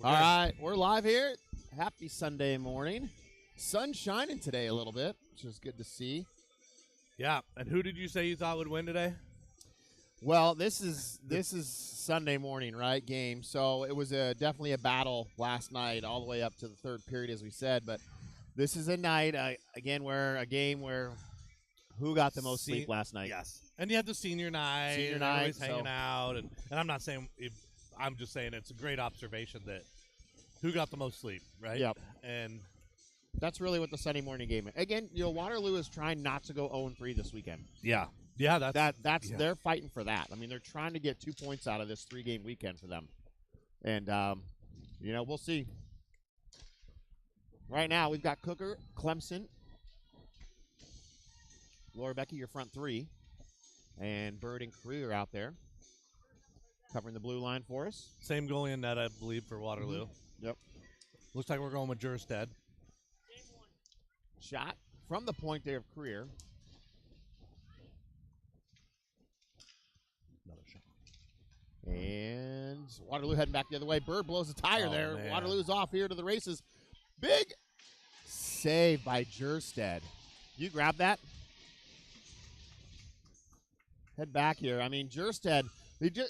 All right, we're live here. Happy Sunday morning. Sun shining today a little bit, which is good to see. Yeah, and who did you say you thought would win today? Well, this is Sunday morning, right? Game. So it was definitely a battle last night, all the way up to the third period, as we said. But this is a night where who got the most sleep last night? Yes, and you had the senior night. Everybody's hanging out, and I'm not saying. I'm just saying it's a great observation that who got the most sleep, right? Yep. And that's really what the Sunday morning game is. Again, Waterloo is trying not to go 0-3 this weekend. Yeah, they're fighting for that. I mean, they're trying to get 2 points out of this 3-game weekend for them. And we'll see. Right now, we've got Cooker, Clemson, Laura Becky, your front three, and Bird and Creer out there covering the blue line for us. Same goalie in net, I believe, for Waterloo. Mm-hmm. Yep. Looks like we're going with Jerstead. Shot from the point there of Creer. Another shot. And Waterloo heading back the other way. Bird blows a tire there. Man. Waterloo's off here to the races. Big save by Jerstead. You grab that? Head back here. I mean, Jerstead,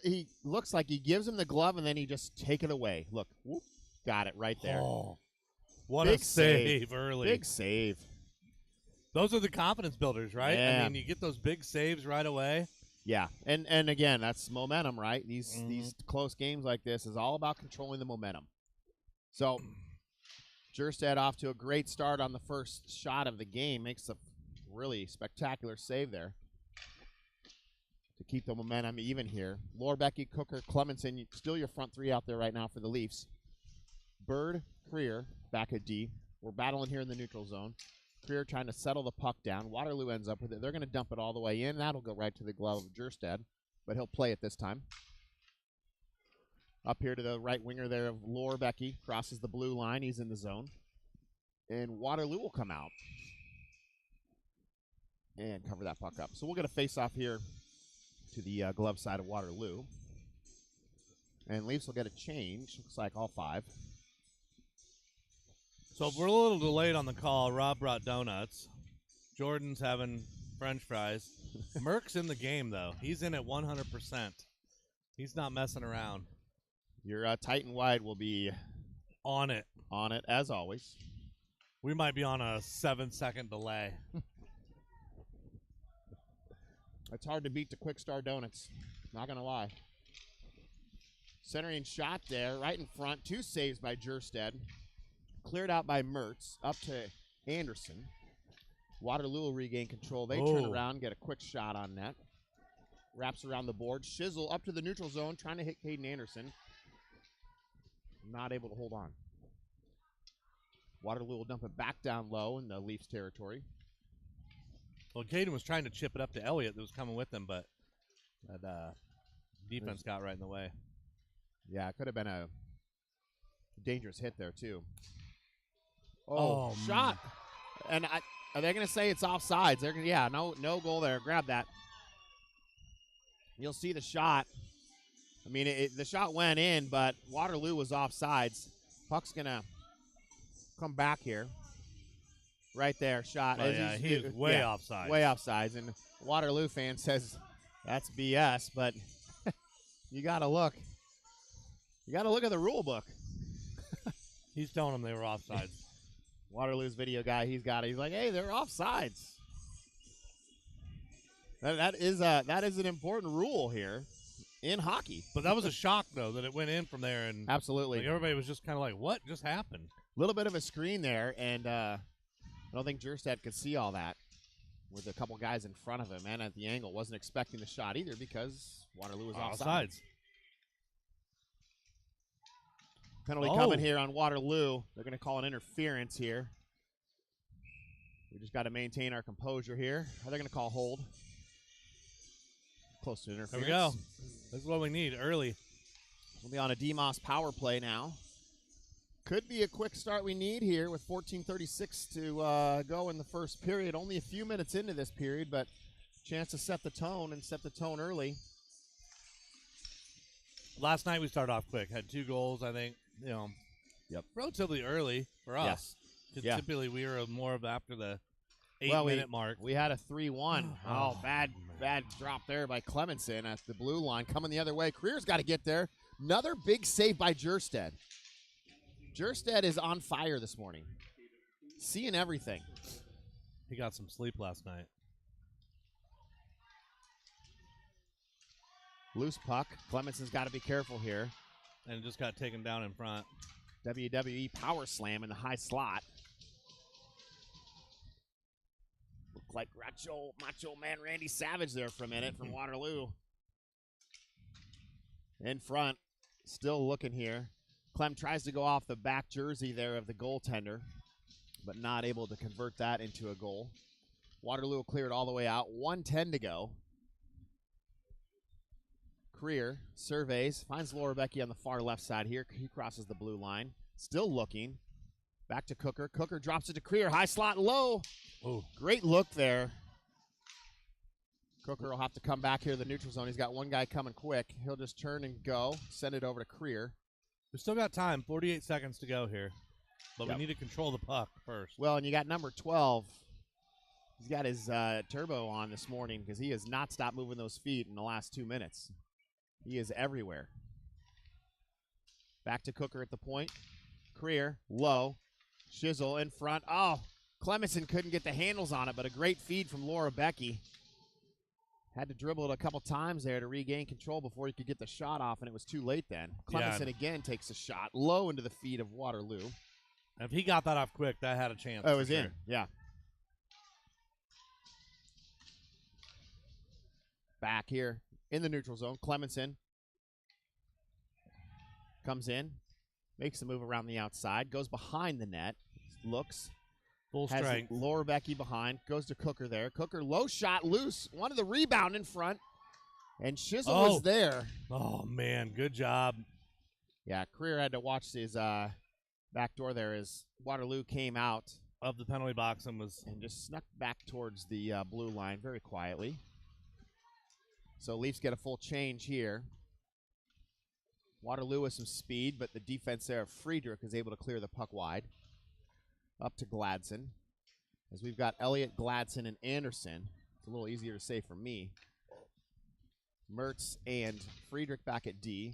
he looks like he gives him the glove and then he just take it away. Look, whoop, got it right there. Oh, what big a save early. Big save. Those are the confidence builders, right? Yeah. I mean, you get those big saves right away. Yeah, and again, that's momentum, right? These close games like this is all about controlling the momentum. So, Jerstead off to a great start on the first shot of the game. Makes a really spectacular save there to keep the momentum even here. Becky, Cooker, Clemenson, still your front three out there right now for the Leafs. Bird, Creer, back at D. We're battling here in the neutral zone. Creer trying to settle the puck down. Waterloo ends up with it. They're going to dump it all the way in. That'll go right to the glove of Jerstead, but he'll play it this time. Up here to the right winger there of Becky. Crosses the blue line. He's in the zone. And Waterloo will come out and cover that puck up. So we'll get a face-off here to the glove side of Waterloo. And Leafs will get a change. Looks like all five. So we're a little delayed on the call. Rob brought donuts. Jordan's having French fries. Merck's in the game, though. He's in at 100%. He's not messing around. Your tight and wide will be on it. On it, as always. We might be on a 7-second delay. It's hard to beat the Quick Star Donuts. Not going to lie. Centering shot there, right in front. 2 saves by Jerstead. Cleared out by Mertz. Up to Anderson. Waterloo will regain control. They turn around, get a quick shot on net. Wraps around the board. Shizzle up to the neutral zone, trying to hit Caden Anderson. Not able to hold on. Waterloo will dump it back down low in the Leafs territory. Well, Caden was trying to chip it up to Elliott that was coming with him, but that defense got right in the way. Yeah, it could have been a dangerous hit there, too. Oh, shot. And are they going to say it's offsides? They're gonna, no goal there. Grab that. You'll see the shot. I mean, the shot went in, but Waterloo was offsides. Puck's going to come back here. Right there, shot. Oh, yeah, he is way offsides. Way offsides. And Waterloo fan says that's BS, but you got to look. You got to look at the rule book. He's telling them they were offsides. Waterloo's video guy, he's got it. He's like, hey, they're offsides. That is an important rule here in hockey. But that was a shock, though, that it went in from there. And absolutely. Like, everybody was just kind of like, what just happened? A little bit of a screen there, and I don't think Jerstead could see all that with a couple guys in front of him and at the angle. Wasn't expecting the shot either because Waterloo was offsides. Penalty coming here on Waterloo. They're going to call an interference here. We just got to maintain our composure here. Are they going to call hold? Close to interference. There we go. This is what we need early. We'll be on a DeMoss power play now. Could be a quick start we need here with 14:36 to go in the first period. Only a few minutes into this period, but chance to set the tone and set the tone early. Last night we started off quick. Had 2 goals, I think. relatively early for Yeah. us. 'Cause Yeah. typically we were more of after the 8 Well, minute mark. We had a 3-1. Oh, bad drop there by Clemenson at the blue line. Coming the other way. Creer's got to get there. Another big save by Jerstead. Jerstead is on fire this morning. Seeing everything. He got some sleep last night. Loose puck. Clemenson's got to be careful here. And it just got taken down in front. WWE power slam in the high slot. Looked like Macho Man Randy Savage there for a minute from Waterloo. In front, still looking here. Clem tries to go off the back jersey there of the goaltender, but not able to convert that into a goal. Waterloo will clear it all the way out. 1:10 to go. Creer surveys, finds Laura Becky on the far left side here. He crosses the blue line. Still looking. Back to Cooker. Cooker drops it to Creer. High slot low. Oh, Great look there. Cooker will have to come back here to the neutral zone. He's got one guy coming quick. He'll just turn and go. Send it over to Creer. we still got time. 48 seconds to go here. But Yep. we need to control the puck first. Well, and you got number 12. He's got his turbo on this morning because he has not stopped moving those feet in the last 2 minutes. He is everywhere. Back to Cooker at the point. Creer, low. Shizzle in front. Oh, Clemenson couldn't get the handles on it, but a great feed from Laura Becky. Had to dribble it a couple times there to regain control before he could get the shot off, and it was too late then. Clemenson again takes a shot low into the feet of Waterloo. If he got that off quick, that had a chance. Oh, it was in. Yeah. Back here in the neutral zone. Clemenson comes in, makes the move around the outside, goes behind the net, looks, Full has strength. Laura Becky behind, goes to Cooker there. Cooker low shot loose, wanted the rebound in front, and Shizzle was there. Oh, man. Good job. Yeah, Creer had to watch his back door there as Waterloo came out Of the penalty box and was. and just snuck back towards the blue line very quietly. So Leafs get a full change here. Waterloo with some speed, but the defense there of Friedrich is able to clear the puck wide. Up to Gladson. As we've got Elliott, Gladson, and Anderson. It's a little easier to say for me. Mertz and Friedrich back at D.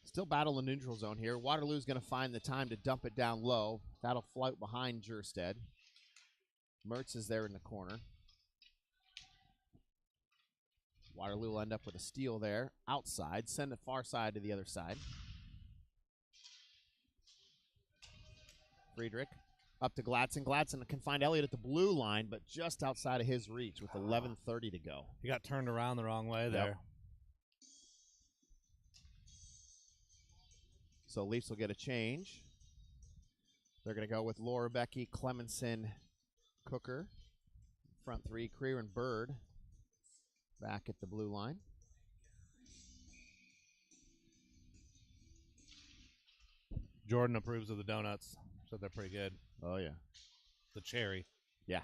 Still battle the neutral zone here. Waterloo's going to find the time to dump it down low. That'll float behind Jerstead. Mertz is there in the corner. Waterloo will end up with a steal there. Outside. Send it far side to the other side. Friedrich up to Gladson. Gladson can find Elliott at the blue line, but just outside of his reach with 11:30 to go. He got turned around the wrong way there. So Leafs will get a change. They're going to go with Laura Becky, Clemenson, Cooker. Front three, Creer and Bird back at the blue line. Jordan approves of the donuts. Said they're pretty good. Oh, yeah. The cherry. Yeah.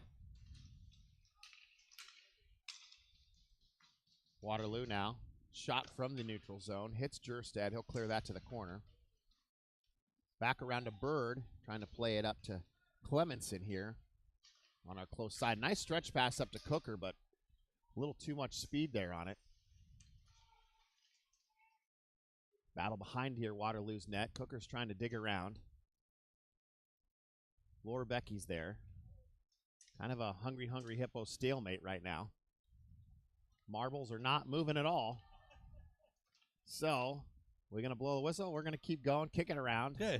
Waterloo now. Shot from the neutral zone. Hits Jerstead. He'll clear that to the corner. Back around to Bird. Trying to play it up to Clemenson here on our close side. Nice stretch pass up to Cooker, but a little too much speed there on it. Battle behind here, Waterloo's net. Cooker's trying to dig around. Laura Becky's there. Kind of a hungry hippo stalemate right now. Marbles are not moving at all. So, we're going to blow the whistle. We're going to keep going, kick it around. Okay.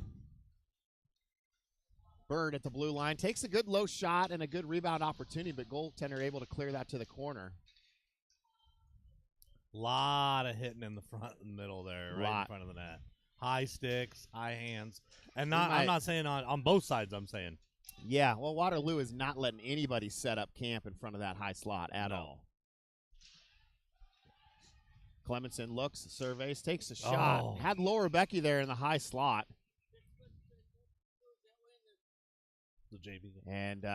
Bird at the blue line. Takes a good low shot and a good rebound opportunity, but goaltender able to clear that to the corner. Lot of hitting in the front and middle there, right in front of the net. High sticks, high hands. And I'm not saying on both sides, I'm saying. Yeah, well, Waterloo is not letting anybody set up camp in front of that high slot at all. Clemenson looks, surveys, takes a shot. Oh. Had Laura Becky there in the high slot. The JV. And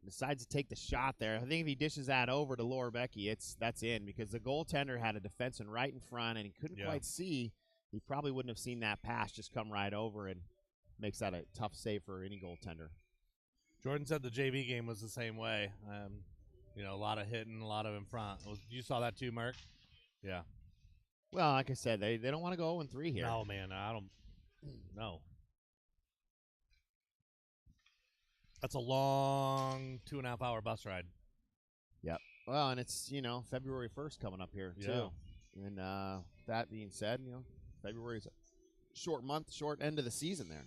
decides to take the shot there. I think if he dishes that over to Laura Becky, that's in because the goaltender had a defenseman right in front, and he couldn't quite see he probably wouldn't have seen that pass just come right over and makes that a tough save for any goaltender. Jordan said the JV game was the same way. A lot of hitting, a lot of in front. You saw that too, Mark? Yeah. Well, like I said, they don't want to go 0-3 here. No, man, I don't. No. That's a long 2.5 hour bus ride. Yep. Well, and it's, February 1st coming up here, too. Yeah. And that being said, February's a short month, short end of the season there.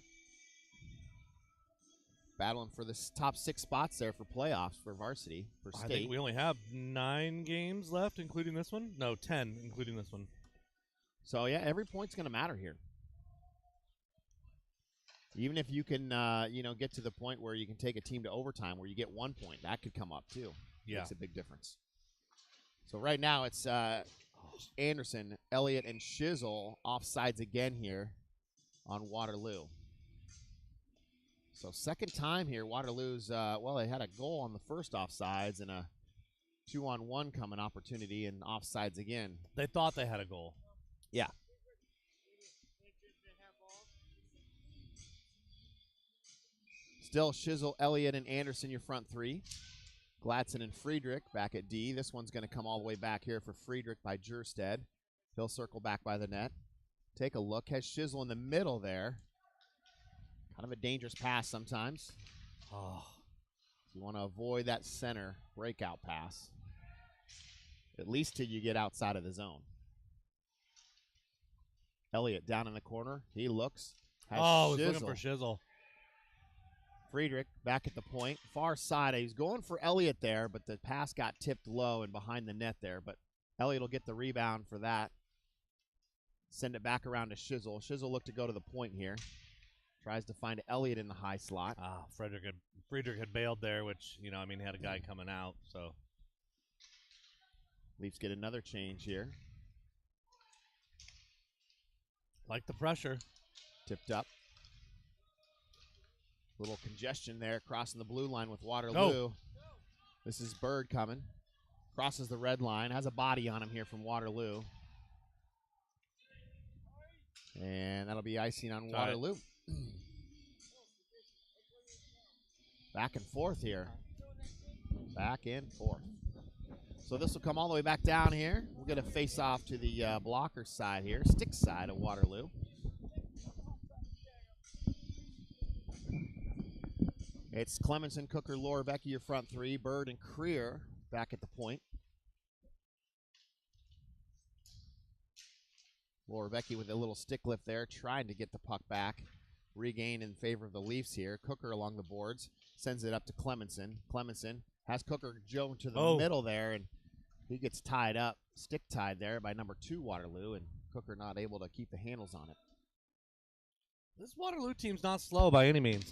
Battling for the top 6 spots there for playoffs for varsity, for state. I think we only have 9 games left, including this one. No, 10, including this one. So, yeah, every point's going to matter here. Even if you can, get to the point where you can take a team to overtime where you get 1 point, that could come up too. Yeah. Makes a big difference. So right now it's Anderson, Elliott, and Shizzle offsides again here on Waterloo. So second time here, Waterloo's, they had a goal on the first offsides and a 2-on-1 coming opportunity and offsides again. They thought they had a goal. Yeah. Still Shizzle, Elliott, and Anderson, your front three. Gladson and Friedrich back at D. This one's going to come all the way back here for Friedrich by Jerstead. He'll circle back by the net. Take a look. Has Shizzle in the middle there. Kind of a dangerous pass sometimes. Oh. You want to avoid that center breakout pass. At least till you get outside of the zone. Elliott down in the corner. He looks. He's looking for Shizzle. Friedrich back at the point. Far side. He's going for Elliott there, but the pass got tipped low and behind the net there. But Elliott will get the rebound for that. Send it back around to Shizzle. Shizzle looked to go to the point here. Tries to find Elliott in the high slot. Friedrich had bailed there, which, he had a guy coming out. So Leafs get another change here. Like the pressure. Tipped up. Little congestion there, crossing the blue line with Waterloo. No. This is Bird coming. Crosses the red line. Has a body on him here from Waterloo. And that'll be icing on Waterloo. Back and forth here. Back and forth. So this will come all the way back down here. We'll get a face-off to the blocker side here, stick side of Waterloo. It's Clemenson, Cooker, Lorebecki, your front three. Bird and Creer back at the point. Lorebecki with a little stick lift there, trying to get the puck back. Regain in favor of the Leafs here. Cooker along the boards. Sends it up to Clemenson. Clemenson has Cooker Joe to the middle there, and he gets tied up, stick tied there by number 2 Waterloo, and Cooker not able to keep the handles on it. This Waterloo team's not slow by any means.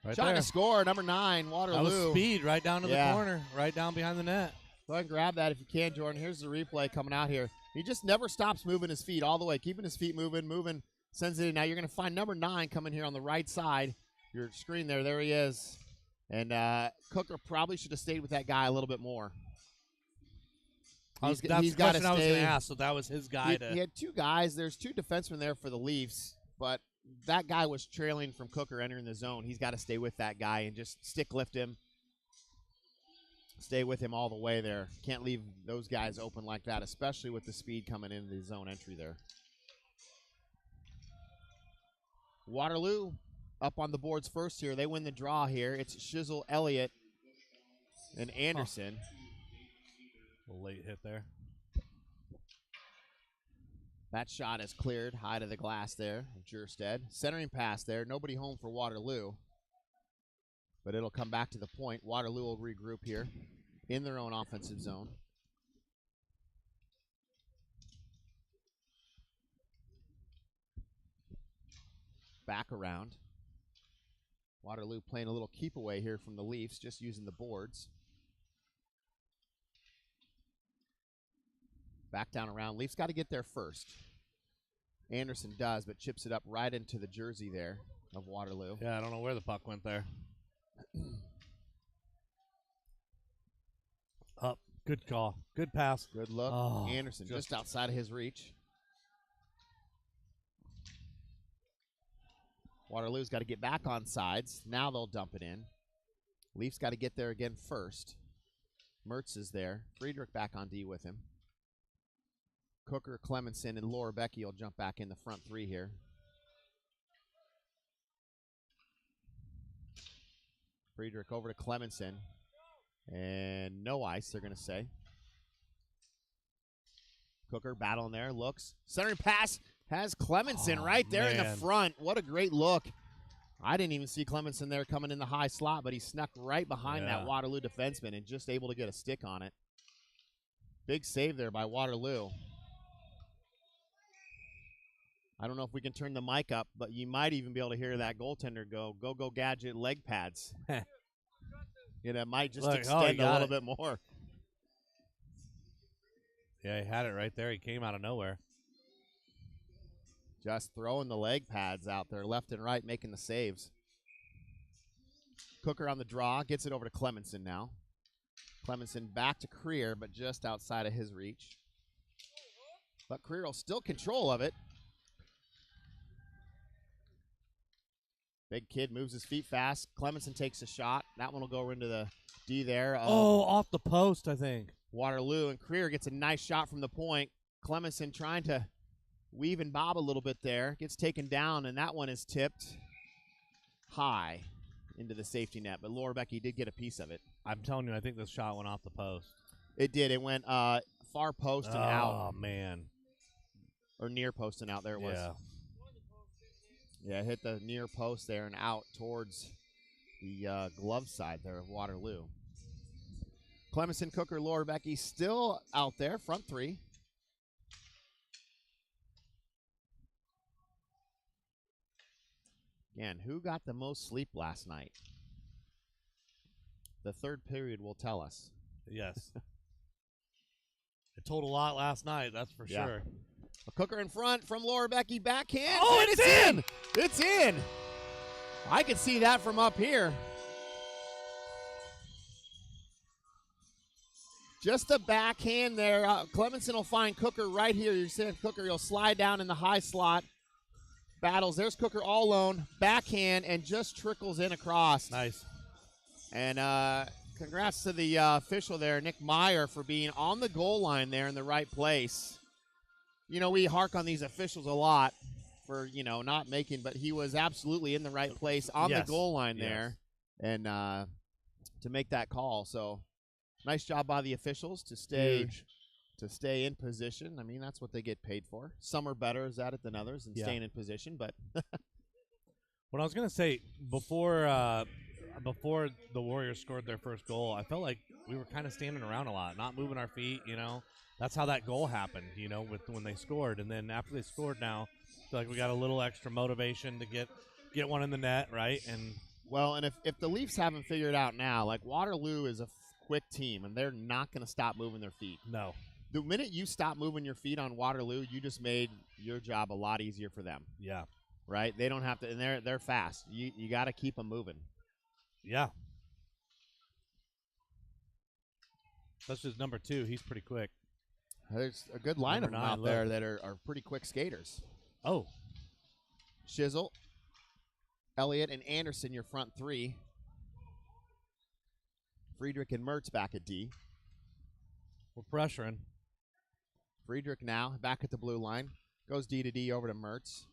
Right Shot there. to score, number 9, Waterloo. That was speed right down to the corner, right down behind the net. Go ahead and grab that if you can, Jordan. Here's the replay coming out here. He just never stops moving his feet all the way, keeping his feet moving, sends it in. Now you're going to find number 9 coming here on the right side. Your screen there he is. And Cooker probably should have stayed with that guy a little bit more. That's the question I was going to ask, so that was his guy. He had 2 guys. There's 2 defensemen there for the Leafs, but that guy was trailing from Cooker entering the zone. He's got to stay with that guy and just stick lift him. Stay with him all the way there. Can't leave those guys open like that, especially with the speed coming into the zone entry there. Waterloo up on the boards first here. They win the draw here. It's Shizzle, Elliott, and Anderson. A late hit there. That shot is cleared high to the glass there of Jerstead. Centering pass there. Nobody home for Waterloo. But it'll come back to the point. Waterloo will regroup here in their own offensive zone. Back around. Waterloo playing a little keep away here from the Leafs, just using the boards. Back down around. Leafs got to get there first. Anderson does, but chips it up right into the jersey there of Waterloo. Yeah, I don't know where the puck went there. Up. Good call. Good pass. Good look. Oh, Anderson just outside of his reach. Waterloo's got to get back on sides. Now they'll dump it in. Leafs got to get there again first. Mertz is there. Friedrich back on D with him. Cooker, Clemenson, and Laura Becky will jump back in the front three here. Friedrich over to Clemenson. And no ice, they're going to say. Cooker battling there, looks. Centering pass has Clemenson right there in the front. What a great look. I didn't even see Clemenson there coming in the high slot, but he snuck right behind that Waterloo defenseman and just able to get a stick on it. Big save there by Waterloo. I don't know if we can turn the mic up, but you might even be able to hear that goaltender go gadget leg pads. It might just extend a little bit more. Yeah, he had it right there. He came out of nowhere. Just throwing the leg pads out there left and right, making the saves. Cooker on the draw, gets it over to Clemenson now. Clemenson back to Creer, but just outside of his reach. But Creer will still control of it. Big kid moves his feet fast. Clemenson takes a shot. That one will go into the D there. Off the post, I think. Waterloo, and Creer gets a nice shot from the point. Clemenson trying to weave and bob a little bit there. Gets taken down, and that one is tipped high into the safety net. But Laura Becky did get a piece of it. I'm telling you, I think this shot went off the post. It did. It went far post and out. Oh, man. Or near post and out. There it was. Yeah, hit the near post there and out towards the glove side there of Waterloo. Clemenson, Cooker, Laura Becky still out there, front three. Again, who got the most sleep last night? The third period will tell us. Yes. It told a lot last night, that's for sure. A Cooker in front from Laura Becky, backhand. Oh, and it's in! It's in! I could see that from up here. Just a backhand there. Clemenson will find Cooker right here. You're saying Cooker, he'll slide down in the high slot. Battles. There's Cooker all alone. Backhand and just trickles in across. Nice. And congrats to the official there, Nick Meyer, for being on the goal line there in the right place. You know, we hark on these officials a lot for, not making, but he was absolutely in the right place on the goal line there and to make that call. So nice job by the officials to stay in position. I mean, that's what they get paid for. Some are better at it than others and staying in position, but what I was going to say, before the Warriors scored their first goal, I felt like we were kind of standing around a lot, not moving our feet, That's how that goal happened, when they scored. And then after they scored now, I feel like we got a little extra motivation to get one in the net, right? And if the Leafs haven't figured out now, like Waterloo is a quick team, and they're not going to stop moving their feet. No. The minute you stop moving your feet on Waterloo, you just made your job a lot easier for them. Yeah. Right? They don't have to, and they're fast. You got to keep them moving. Yeah. That's just number 2. He's pretty quick. There's a good line of them out there that are pretty quick skaters. Oh. Shizzle, Elliott, and Anderson, your front three. Friedrich and Mertz back at D. We're pressuring. Friedrich now back at the blue line. Goes D to D over to Mertz.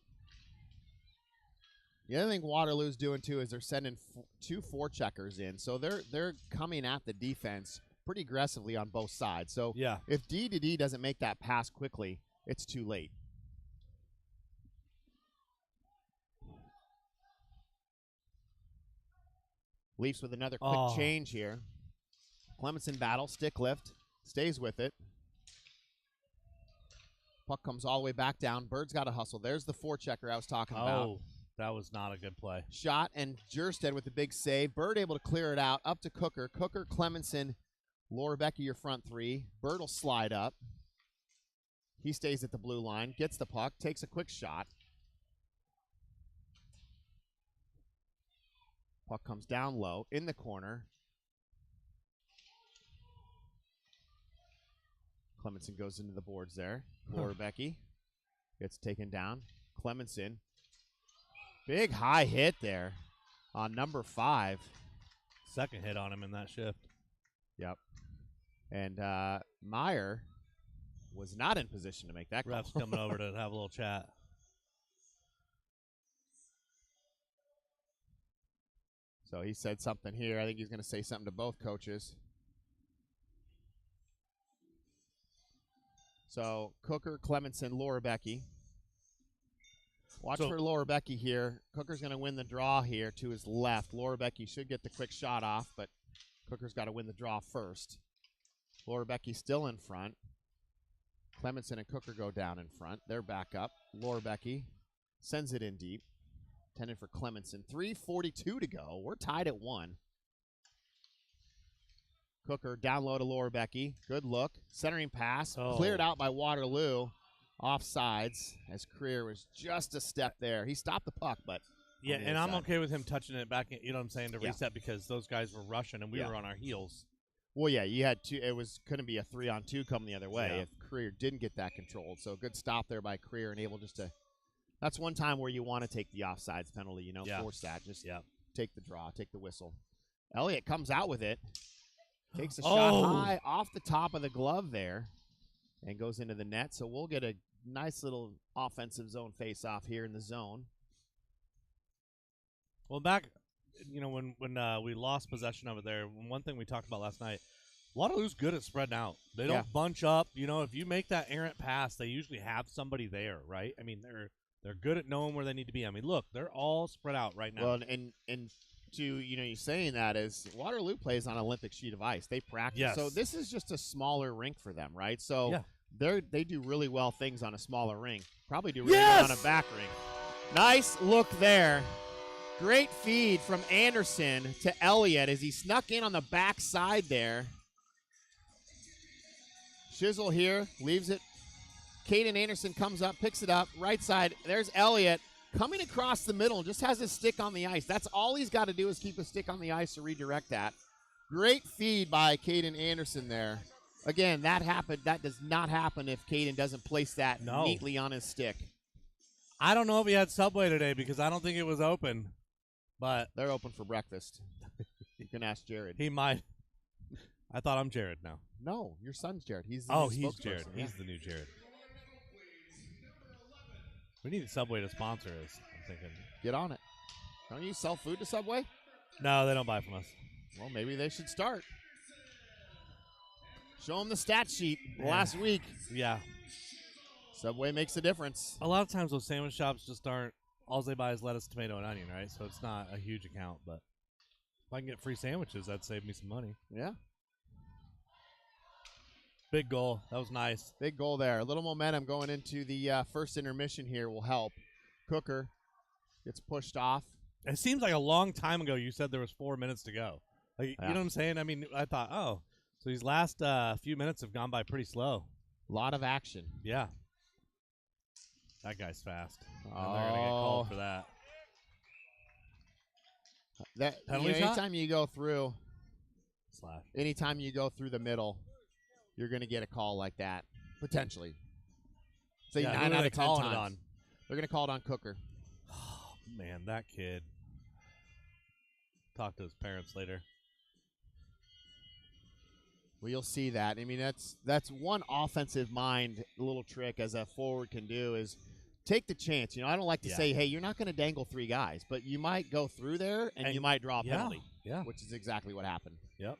The other thing Waterloo's doing, too, is they're sending 2 forecheckers in. So they're coming at the defense pretty aggressively on both sides. So if D to D doesn't make that pass quickly, it's too late. Leafs with another quick change here. Clemenson battle, stick lift, stays with it. Puck comes all the way back down. Bird's got to hustle. There's the forechecker I was talking about. Oh, that was not a good play. Shot, and Jerstead with the big save. Bird able to clear it out. Up to Cooker. Cooker, Clemenson, Laura Becky, your front three. Bird will slide up. He stays at the blue line, gets the puck, takes a quick shot. Puck comes down low, in the corner. Clemenson goes into the boards there. Laura Becky gets taken down. Clemenson Big high hit there on number 5. Second hit on him in that shift. Yep. And Meyer was not in position to make that call. Ref's coming over to have a little chat. So he said something here. I think he's going to say something to both coaches. So Cooker, Clemenson, Laura Becky. Watch for Laura Becky here. Cooker's going to win the draw here to his left. Laura Becky should get the quick shot off, but Cooker's got to win the draw first. Laura Becky still in front. Clemenson and Cooker go down in front. They're back up. Laura Becky sends it in deep. Intended for Clemenson. 3:42 to go. We're tied at 1. Cooker down low to Laura Becky. Good look. Centering pass. Cleared out by Waterloo. Offsides as Creer was just a step there. He stopped the puck, but yeah, and I'm okay with him touching it back, you know what I'm saying, to reset because those guys were rushing and we were on our heels. Well, yeah, you had two. It couldn't be a 3-on-2 coming the other way if Creer didn't get that controlled. So a good stop there by Creer and able just to. That's one time where you want to take the offsides penalty, force that. Just take the draw, take the whistle. Elliott comes out with it. Takes a shot high off the top of the glove there and goes into the net. So we'll get a nice little offensive zone face-off here in the zone. Well, back, when we lost possession of it there, one thing we talked about last night, Waterloo's good at spreading out. They don't bunch up. If you make that errant pass, they usually have somebody there, right? I mean, they're good at knowing where they need to be. I mean, look, they're all spread out right now. Well, and to you saying that is Waterloo plays on an Olympic sheet of ice. They practice. Yes. So this is just a smaller rink for them, right? So they do really well things on a smaller rink. Probably do really well on a back rink. Nice look there. Great feed from Anderson to Elliott as he snuck in on the back side there. Shizzle here, leaves it. Caden Anderson comes up, picks it up, right side. There's Elliott coming across the middle, just has his stick on the ice. That's all he's got to do is keep his stick on the ice to redirect that. Great feed by Caden Anderson there. Again, that does not happen if Caden doesn't place that neatly on his stick. I don't know if he had Subway today because I don't think it was open. But they're open for breakfast. You can ask Jared. He might. I thought I'm Jared now. No, your son's Jared. He's the he's Jared. Yeah. He's the new Jared. We need Subway to sponsor us, I'm thinking. Get on it. Don't you sell food to Subway? No, they don't buy from us. Well, maybe they should start. Show them the stat sheet last week. Yeah. Subway makes a difference. A lot of times those sandwich shops just aren't. All they buy is lettuce, tomato, and onion, right? So it's not a huge account. But if I can get free sandwiches, that'd save me some money. Yeah. Big goal. That was nice. Big goal there. A little momentum going into the first intermission here will help. Cooker gets pushed off. It seems like a long time ago you said there was 4 minutes to go. Like, you know what I'm saying? I mean, I thought, so these last few minutes have gone by pretty slow. A lot of action. Yeah. That guy's fast. And they're going to get called for that. Anytime you go through, / anytime you go through the middle, you're going to get a call like that, potentially. So 9 out of 10 times. They're going to call it on Cooker. Oh, man, that kid. Talk to his parents later. Well, you'll see that. I mean, that's one offensive mind little trick as a forward can do is take the chance. I don't like to say, hey, you're not going to dangle 3 guys, but you might go through there and you might draw a penalty, which is exactly what happened. Yep.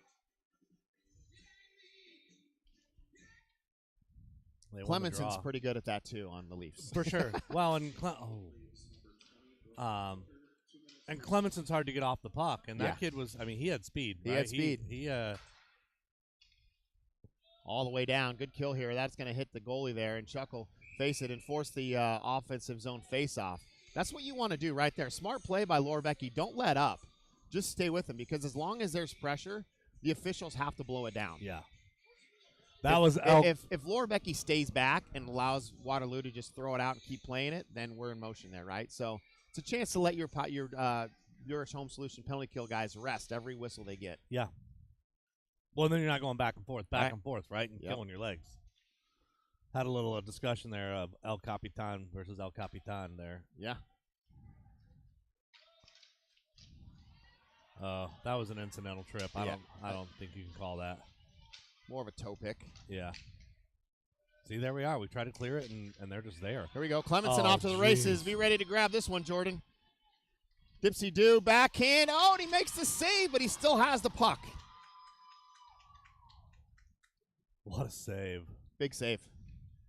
Clemenson's pretty good at that, too, on the Leafs. For sure. Well, and Clemenson's hard to get off the puck, and that kid was, he had speed. He right? had speed. He all the way down. Good kill here. That's going to hit the goalie there, and Chuck will face it and force the offensive zone face-off. That's what you want to do right there. Smart play by Laura Becky. Don't let up. Just stay with him because as long as there's pressure, the officials have to blow it down. Yeah. If Laura Becky stays back and allows Waterloo to just throw it out and keep playing it, then we're in motion there, right? So it's a chance to let your home solution penalty kill guys rest every whistle they get. Yeah. Well, then you're not going back and forth, right? And killing your legs. Had a little discussion there of El Capitan versus El Capitan there. Yeah. That was an incidental trip. I don't think you can call that. More of a toe pick. Yeah. See, there we are. We try to clear it, and they're just there. Here we go. Clemenson off to the races. Be ready to grab this one, Jordan. Dipsy-do, backhand. Oh, and he makes the save, but he still has the puck. What a save. Big save.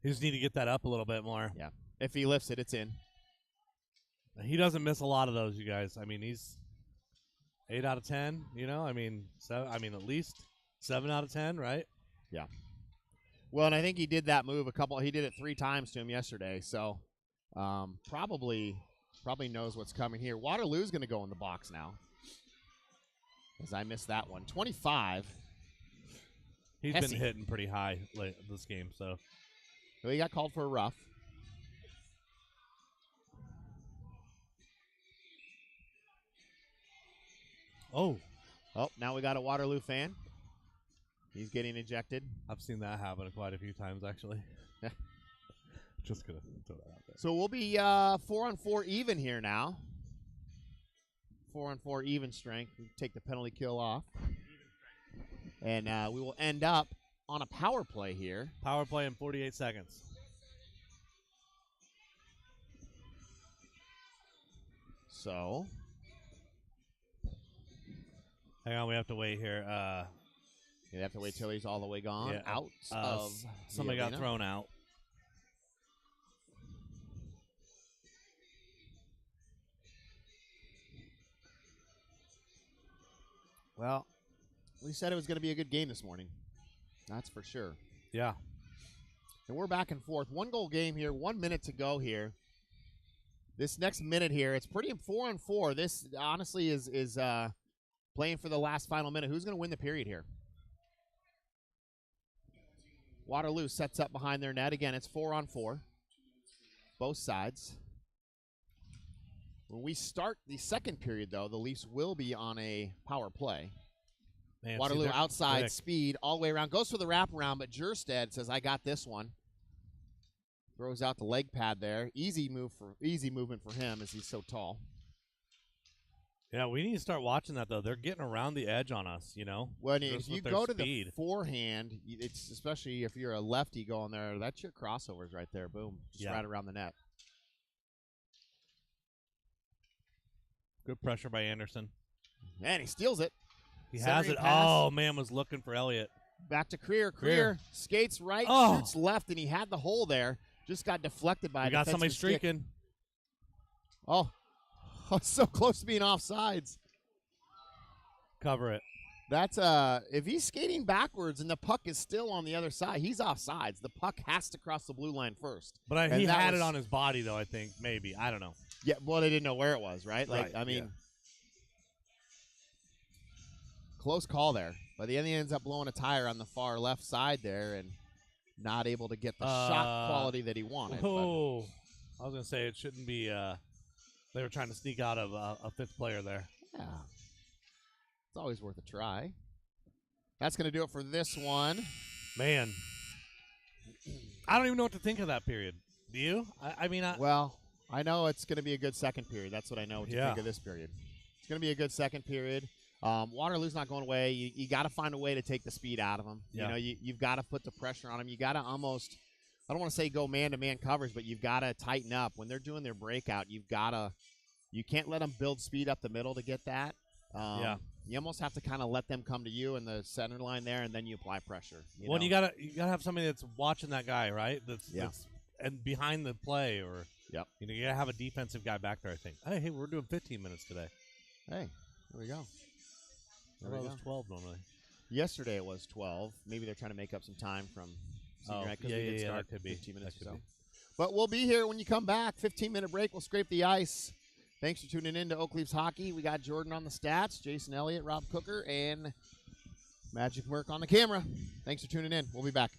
He just need to get that up a little bit more. Yeah. If he lifts it, it's in. He doesn't miss a lot of those, you guys. I mean, he's 8 out of 10, you know? I mean, at least 7 out of 10, right? Yeah. Well, and I think he did that move he did it 3 times to him yesterday, so probably knows what's coming here. Waterloo's going to go in the box now, as I missed that one. 25. He's Hesse. been hitting pretty high late this game, so. Well, he got called for a rough. Oh, now we got a Waterloo fan. He's getting ejected. I've seen that happen quite a few times, actually. Just going to throw that out there. So we'll be 4-on-4 even here now. 4-on-4 even strength. We take the penalty kill off. And we will end up on a power play here. Power play in 48 seconds. So. Hang on, we have to wait here. You have to wait till he's all the way gone. Yeah, Out of somebody got thrown out. Well, we said it was going to be a good game this morning. That's for sure. Yeah. And we're back and forth. 1-goal game here. 1 minute to go here. This next minute here, it's pretty 4-on-4. This honestly is playing for the last final minute. Who's going to win the period here? Waterloo sets up behind their net. Again, it's 4-on-4. Both sides. When we start the second period, though, the Leafs will be on a power play. Man, Waterloo outside quick. speed all the way around. Goes for the wraparound, but Jerstead says, I got this one. Throws out the leg pad there. Easy movement for him as he's so tall. Yeah, we need to start watching that, though. They're getting around the edge on us, you know? When if you go to speed. the forehand, it's especially if you're a lefty going there, that's your crossovers right there. Boom. Just right around the net. Good pressure by Anderson. And he steals it. He has it. Pass. Oh, man, was looking for Elliott. Back to Creer skates right, shoots left, and he had the hole there. Just got deflected by a got somebody defensive stick. streaking. Oh, so close to being offsides. Cover it. That's if he's skating backwards and the puck is still on the other side, he's offsides. The puck has to cross the blue line first. But he had it on his body, though, I think. Maybe. I don't know. Yeah, well, they didn't know where it was, right? Like, Right, I mean, close call there. But the end, he ends up blowing a tire on the far left side there and not able to get the shot quality that he wanted. Oh, I was going to say it shouldn't be they were trying to sneak out of a fifth player there. Yeah. It's always worth a try. That's going to do it for this one. Man, I don't even know what to think of that period. Do you? Well, I know it's going to be a good second period. That's what I know what to think of this period. It's going to be a good second period. Waterloo's not going away. You got to find a way to take the speed out of them. Yeah. You know, you've got to put the pressure on them. You got to almost, I don't want to say go man-to-man coverage, but you've got to tighten up. When they're doing their breakout, you can't let them build speed up the middle to get that. You almost have to kind of let them come to you in the center line there, and then you apply pressure. You gotta have somebody that's watching that guy, right? That's and behind the play, or you gotta have a defensive guy back there. I think. Hey, we're doing 15 minutes today. Hey, there we go. It was 12 normally. Yesterday it was 12. Maybe they're trying to make up some time from senior night because we did start 15 minutes or so. But we'll be here when you come back. 15-minute break. We'll scrape the ice. Thanks for tuning in to Oak Leafs Hockey. We got Jordan on the stats, Jason Elliott, Rob Cooker, and Magic Merc on the camera. Thanks for tuning in. We'll be back.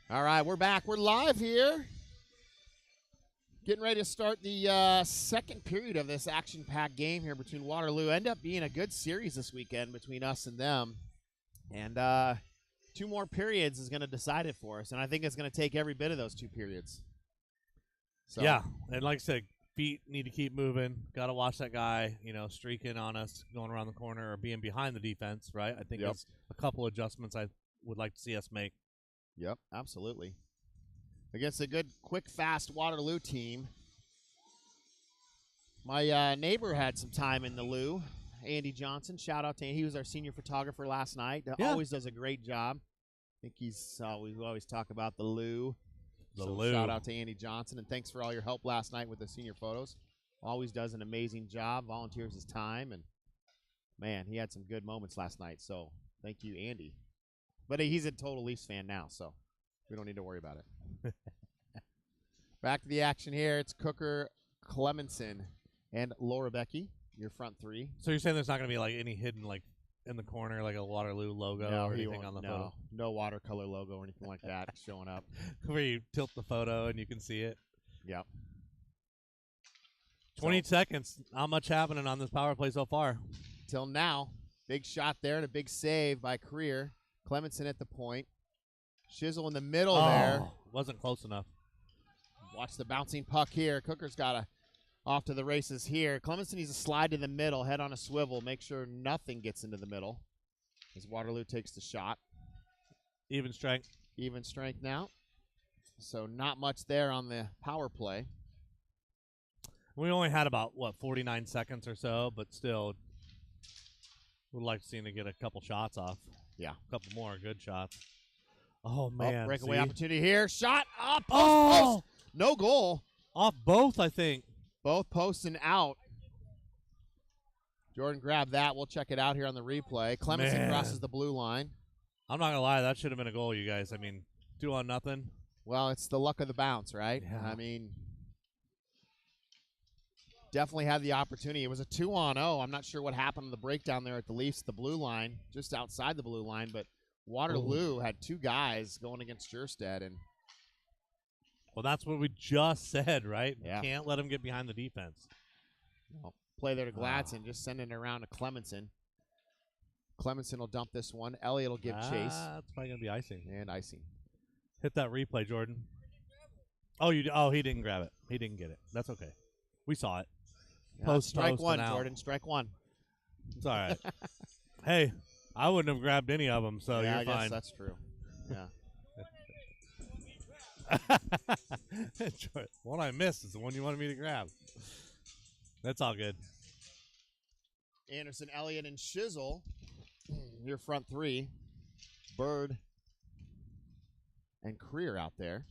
All right, we're back. We're live here. Getting ready to start the second period of this action-packed game here between Waterloo. End up being a good series this weekend between us and them. And 2 more periods is going to decide it for us. And I think it's going to take every bit of those 2 periods. So. Yeah, and like I said, feet need to keep moving. Got to watch that guy, streaking on us, going around the corner or being behind the defense, right? I think that's a couple adjustments I would like to see us make. Yep, absolutely. Against a good, quick, fast Waterloo team. My neighbor had some time in the Lou, Andy Johnson. Shout out to him. He was our senior photographer last night. Always does a great job. I think we always talk about the Lou. So shout out to Andy Johnson, and thanks for all your help last night with the senior photos. Always does an amazing job, volunteers his time, and, man, he had some good moments last night. So thank you, Andy. But he's a total Leafs fan now, so we don't need to worry about it. Back to the action here. It's Cooker, Clemenson, and Laura Becky, your front 3. So you're saying there's not going to be, any hidden, in the corner, like a Waterloo logo or anything on the photo? No watercolor logo or anything like that showing up. Where you tilt the photo and you can see it? Yep. 20 seconds. Not much happening on this power play so far. Till now. Big shot there and a big save by Creer. Clemenson at the point. Shizzle in the middle there. Wasn't close enough. Watch the bouncing puck here. Cooker's got off to the races here. Clemenson needs to slide to the middle, head on a swivel, make sure nothing gets into the middle as Waterloo takes the shot. Even strength. Even strength now. So not much there on the power play. We only had about, 49 seconds or so, but still would like to see him to get a couple shots off. Yeah. A couple more good shots. Oh, man. Breakaway opportunity here. Shot up. Post. No goal. Off both, I think. Both posts and out. Jordan grabbed that. We'll check it out here on the replay. Clemenson crosses the blue line. I'm not going to lie. That should have been a goal, you guys. 2-0. Well, it's the luck of the bounce, right? Yeah. Definitely had the opportunity. It was a 2-on-0. I'm not sure what happened to the breakdown there at the Leafs, the blue line, just outside the blue line. But Waterloo had 2 guys going against Jerstead. And well, that's what we just said, right? Yeah. Can't let him get behind the defense. Well, play there to Gladson, just sending it around to Clemenson. Clemenson will dump this one. Elliott will give chase. That's probably going to be icing. And icing. Hit that replay, Jordan. Oh, he didn't grab it. He didn't get it. That's okay. We saw it. Yeah, strike one, Jordan. Strike one. It's all right. Hey, I wouldn't have grabbed any of them, so you're I fine. Guess that's true. Yeah. One I missed is the one you wanted me to grab. That's all good. Anderson, Elliott, and Shizzle, your front 3. Bird and Creer out there.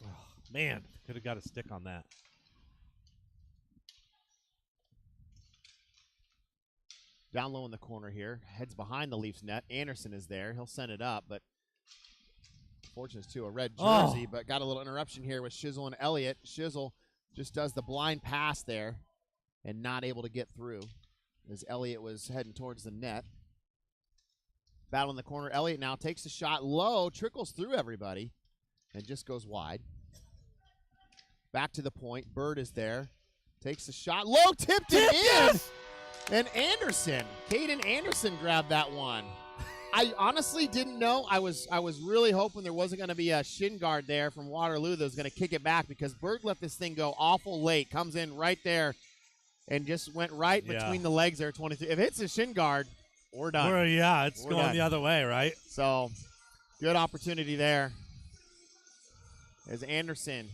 Oh, man, could have got a stick on that. Down low in the corner here. Heads behind the Leafs net. Anderson is there. He'll send it up, but fortunate too, a red jersey, but got a little interruption here with Shizzle and Elliott. Shizzle just does the blind pass there and not able to get through as Elliott was heading towards the net. Battle in the corner. Elliott now takes the shot low, trickles through everybody, and just goes wide. Back to the point. Bird is there. Takes the shot low, tipped it in. Yes! And Anderson, Caden Anderson grabbed that one. I honestly didn't know. I was really hoping there wasn't going to be a shin guard there from Waterloo that was going to kick it back because Bird let this thing go awful late. Comes in right there and just went right between the legs there, 23. If it's a shin guard, we're done. It's going the other way, right? So, good opportunity there as Anderson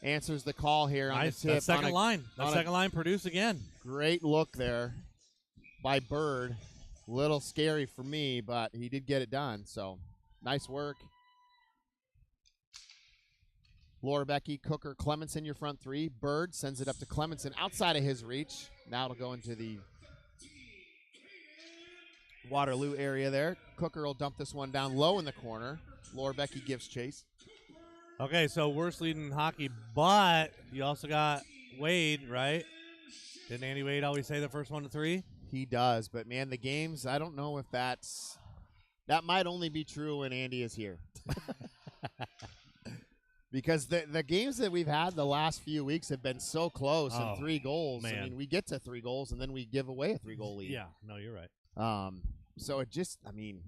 answers the call here on the tip. That second line. That second line produce again. Great look there by Bird. Little scary for me, but he did get it done. So, nice work. Laura Becky, Cooker, Clemenson, your front 3. Bird sends it up to Clemenson outside of his reach. Now it'll go into the Waterloo area there. Cooker will dump this one down low in the corner. Laura Becky gives chase. Okay, so worst lead in hockey, but you also got Wade, right? Didn't Andy Wade always say the first 1 to 3? He does, but, man, the games, I don't know if that might only be true when Andy is here. Because the games that we've had the last few weeks have been so close and 3 goals. Man. I mean, we get to 3 goals and then we give away a 3-goal lead. Yeah, no, you're right. So it just, I mean,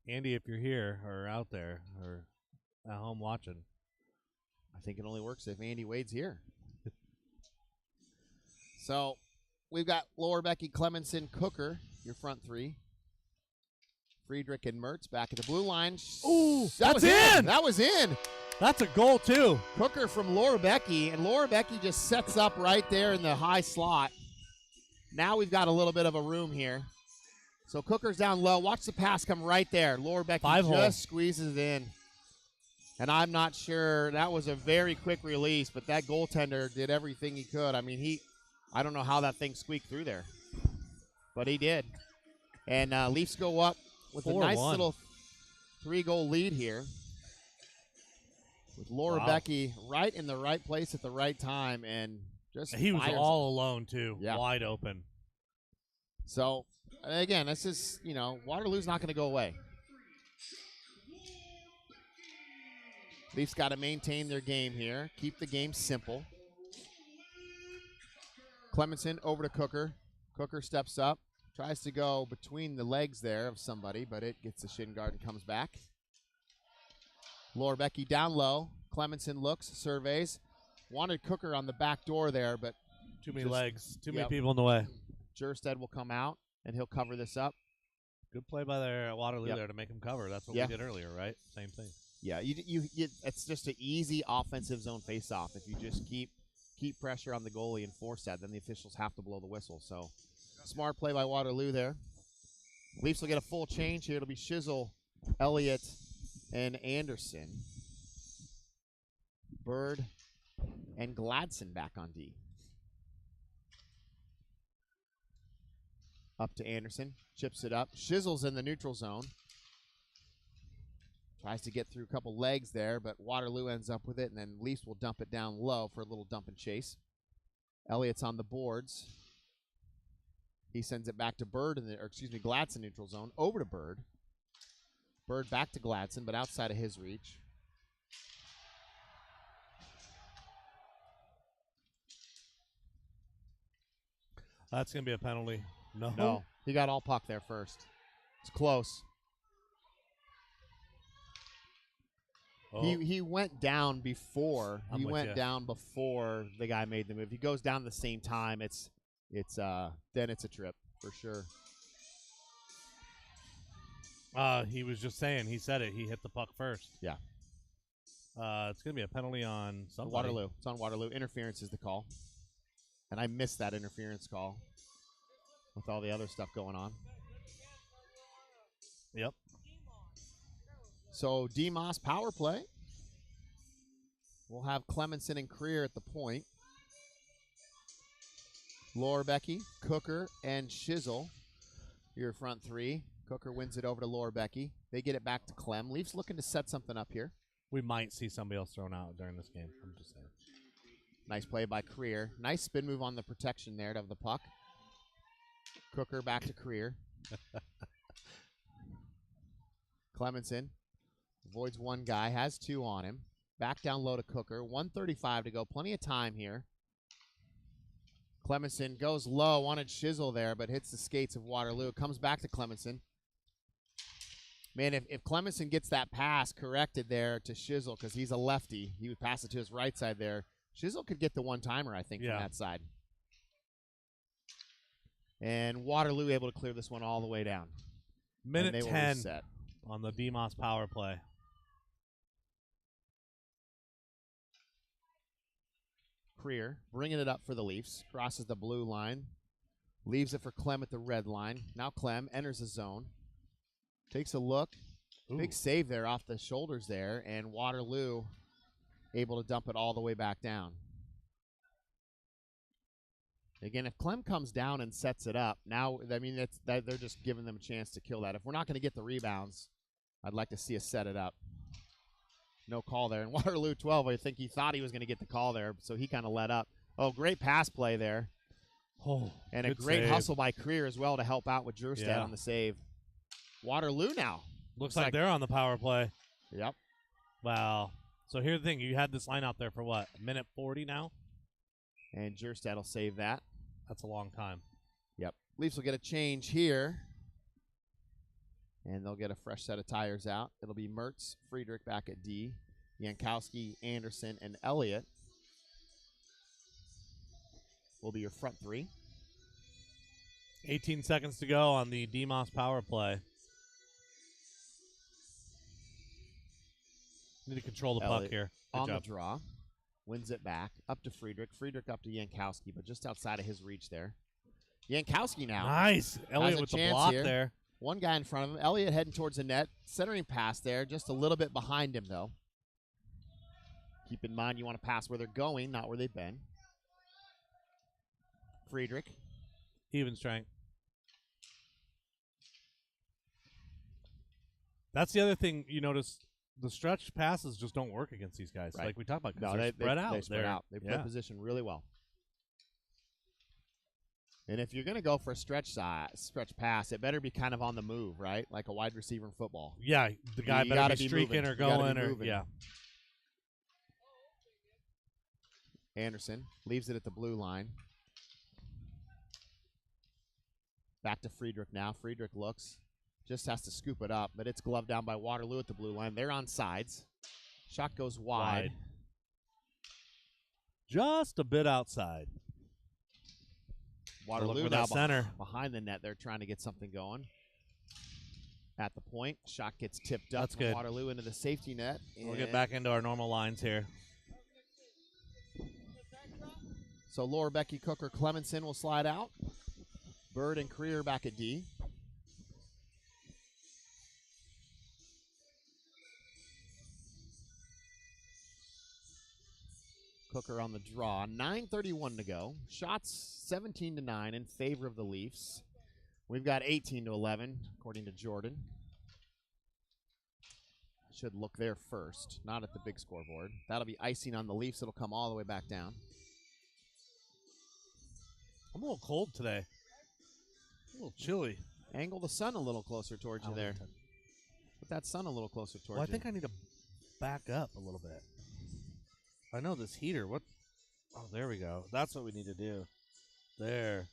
Andy, if you're here or out there or at home watching, I think it only works if Andy Wade's here. So we've got Lower Becky, Clemenson, Cooker, your front 3. Friedrich and Mertz back at the blue line. Ooh, That's in! That was in. That's a goal, too. Cooker from Laura Becky, and Laura Becky just sets up right there in the high slot. Now we've got a little bit of a room here. So Cooker's down low. Watch the pass come right there. Laura Becky just squeezes it in. And I'm not sure. That was a very quick release, but that goaltender did everything he could. I mean, I don't know how that thing squeaked through there, but he did. And Leafs go up with a nice little 3-goal lead here. With Laura Becky right in the right place at the right time, and he was all alone too, wide open. So again, this is Waterloo's not going to go away. Leafs got to maintain their game here, keep the game simple. Clemenson over to Cooker. Cooker steps up, tries to go between the legs there of somebody, but it gets the shin guard and comes back. Laura Becky down low. Clemenson looks, surveys. Wanted Cooker on the back door there, but too many legs, too many people in the way. Jursted will come out, and he'll cover this up. Good play by their Waterloo there to make him cover. That's what we did earlier, right? Same thing. Yeah, it's just an easy offensive zone face-off. If you just keep pressure on the goalie and force that, then the officials have to blow the whistle. So smart play by Waterloo there. Leafs will get a full change here. It'll be Shizzle, Elliott, and Anderson. Bird and Gladson back on D. Up to Anderson. Chips it up. Shizzle's in the neutral zone. Tries to get through a couple legs there, but Waterloo ends up with it, and then Leafs will dump it down low for a little dump and chase. Elliott's on the boards. He sends it back to Gladson neutral zone. Over to Bird. Bird back to Gladson, but outside of his reach. That's going to be a penalty. No. He got all puck there first. It's close. Oh. He went down before. Down before the guy made the move. He goes down the same time. Then it's a trip for sure. He was just saying. He said it. He hit the puck first. Yeah. It's going to be a penalty on somebody. Waterloo. It's on Waterloo. Interference is the call. And I missed that interference call with all the other stuff going on. Yep. So D-Moss power play. We'll have Clemenson and Creer at the point. Laura Becky, Cooker, and Shizzle, your front 3. Cooker wins it over to Laura Becky. They get it back to Clem. Leafs looking to set something up here. We might see somebody else thrown out during this game. I'm just saying. Nice play by Creer. Nice spin move on the protection there of the puck. Cooker back to Creer. Clemenson avoids one guy, has 2 on him. Back down low to Cooker. 1:35 to go. Plenty of time here. Clemenson goes low. Wanted Shizzle there, but hits the skates of Waterloo. Comes back to Clemenson. Man, if Clemenson gets that pass corrected there to Shizzle, because he's a lefty, he would pass it to his right side there. Shizzle could get the one-timer, I think, from that side. And Waterloo able to clear this one all the way down. Minute 10 on the D-Moss power play. Creer bringing it up for the Leafs. Crosses the blue line. Leaves it for Clem at the red line. Now Clem enters the zone. Takes a look. Ooh. Big save there off the shoulders there. And Waterloo able to dump it all the way back down. Again, if Clem comes down and sets it up, now, I mean, they're just giving them a chance to kill that. If we're not going to get the rebounds, I'd like to see us set it up. No call there. And Waterloo 12, I think he thought he was going to get the call there, so he kind of let up. Oh, great pass play there. Oh, and a great hustle by Creer as well to help out with Jursted on the save. Waterloo now. Looks like they're on the power play. Yep. Wow. So here's the thing. You had this line out there for what? A minute 40 now? And Jerstad will save that. That's a long time. Yep. Leafs will get a change here. And they'll get a fresh set of tires out. It'll be Mertz, Friedrich back at D, Yankowski, Anderson, and Elliott will be your front three. 18 seconds to go on the DeMoss power play. Need to control the Elliott puck here. Good on job. the draw. Wins it back. Up to Friedrich. Friedrich up to Yankowski, but just outside of his reach there. Yankowski now. Nice. Elliott a with the chance block here. there. One guy in front of him. Elliott heading towards the net. Centering pass there. Just a little bit behind him, though. Keep in mind you want to pass where they're going, not where they've been. Friedrich. Even strength. That's the other thing you notice. The stretch passes just don't work against these guys. Right. Like we talked about, because No, they're spread out. They spread out. They play position really well. And if you're going to go for a stretch pass, it better be kind of on the move, right? Like a wide receiver in football. Yeah, the guy You better gotta be be streaking moving. or You gotta going be or moving. yeah. Anderson leaves it at the blue line. Back to Friedrich now. Friedrich looks. Just has to scoop it up, but it's gloved down by Waterloo at the blue line. They're on sides. Shot goes wide. Just a bit outside. Waterloo with now that center. behind the net. They're trying to get something going. At the point, shot gets tipped up That's from good. Waterloo into the safety net. We'll get back into our normal lines here. So Laura, Becky, Cooker, Clemenson will slide out. Bird and Creer back at D. Cooker on the draw. 9:31 to go. Shots 17-9 in favor of the Leafs. We've got 18-11, according to Jordan. Should look there first, not at the big scoreboard. That'll be icing on the Leafs. It'll come all the way back down. I'm a little cold today. A little chilly. Angle the sun a little closer towards you there. Put that sun a little closer towards Well, I you. think I need to back up a little bit. I know this heater. What? Oh, there we go. That's what we need to do. There.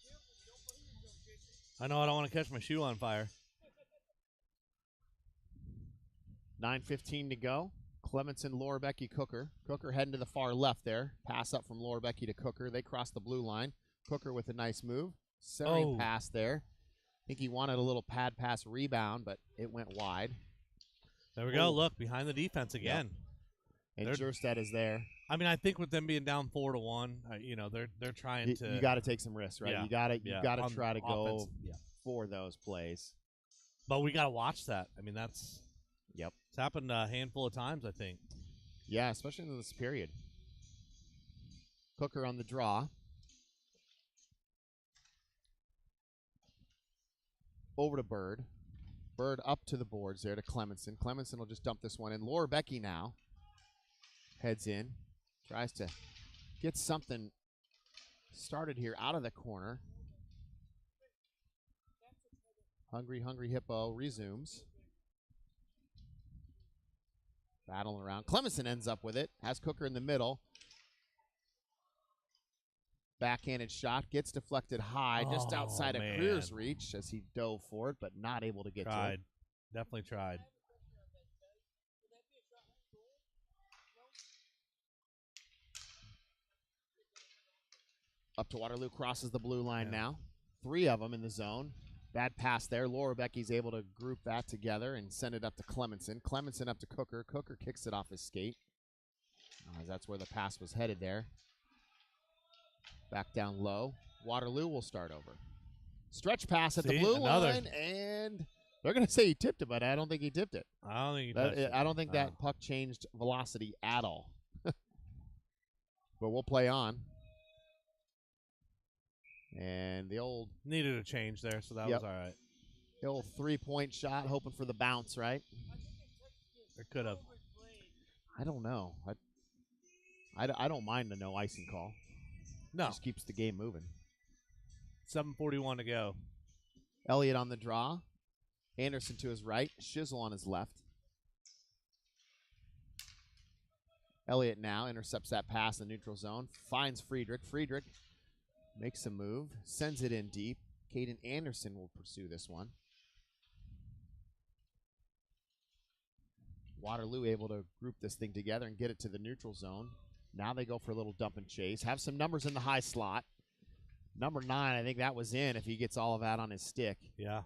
I know I don't want to catch my shoe on fire. 9:15 to go. Clemenson, Laura, Becky, Cooker. Cooker heading to the far left there. Pass up from Laura, Becky to Cooker. They cross the blue line. Cooker with a nice move. Centering pass there. I think he wanted a little pad pass rebound, but it went wide. There we go. Look, behind the defense again. And Jerstad is there. I mean, I think with them being down 4-1, they're trying to. You got to take some risks, right? Yeah. You got to try to go offense, for those plays. But we got to watch that. I mean, it's happened a handful of times, I think. Yeah, especially in this period. Cooker on the draw. Over to Bird. Bird up to the boards there to Clemenson. Clemenson will just dump this one in. Laura Becky now heads in. Tries to get something started here out of the corner. Hungry Hippo resumes. Battling around. Clemenson ends up with it. Has Cooker in the middle. Backhanded shot. Gets deflected high. Just outside of Creer's reach as he dove for it, but not able to get to it. Definitely tried. Up to Waterloo. Crosses the blue line now. 3 of them in the zone. Bad pass there. Laura Becky's able to group that together and send it up to Clemenson. Clemenson up to Cooker. Cooker kicks it off his skate. That's where the pass was headed there. Back down low. Waterloo will start over. Stretch pass at the blue line, and they're going to say he tipped it, but I don't think he tipped it. I don't think he touched it. I don't think that puck changed velocity at all. But we'll play on. And the old... Needed a change there, so that was all right. The old 3-point shot, hoping for the bounce, right? It could have. I don't know. I don't mind the no icing call. No. Just keeps the game moving. 7:41 to go. Elliott on the draw. Anderson to his right. Shizzle on his left. Elliott now intercepts that pass in the neutral zone, finds Friedrich. Friedrich makes a move, sends it in deep. Caden Anderson will pursue this one. Waterloo able to group this thing together and get it to the neutral zone. Now they go for a little dump and chase. Have some numbers in the high slot. Number 9, I think that was in if he gets all of that on his stick. Yeah.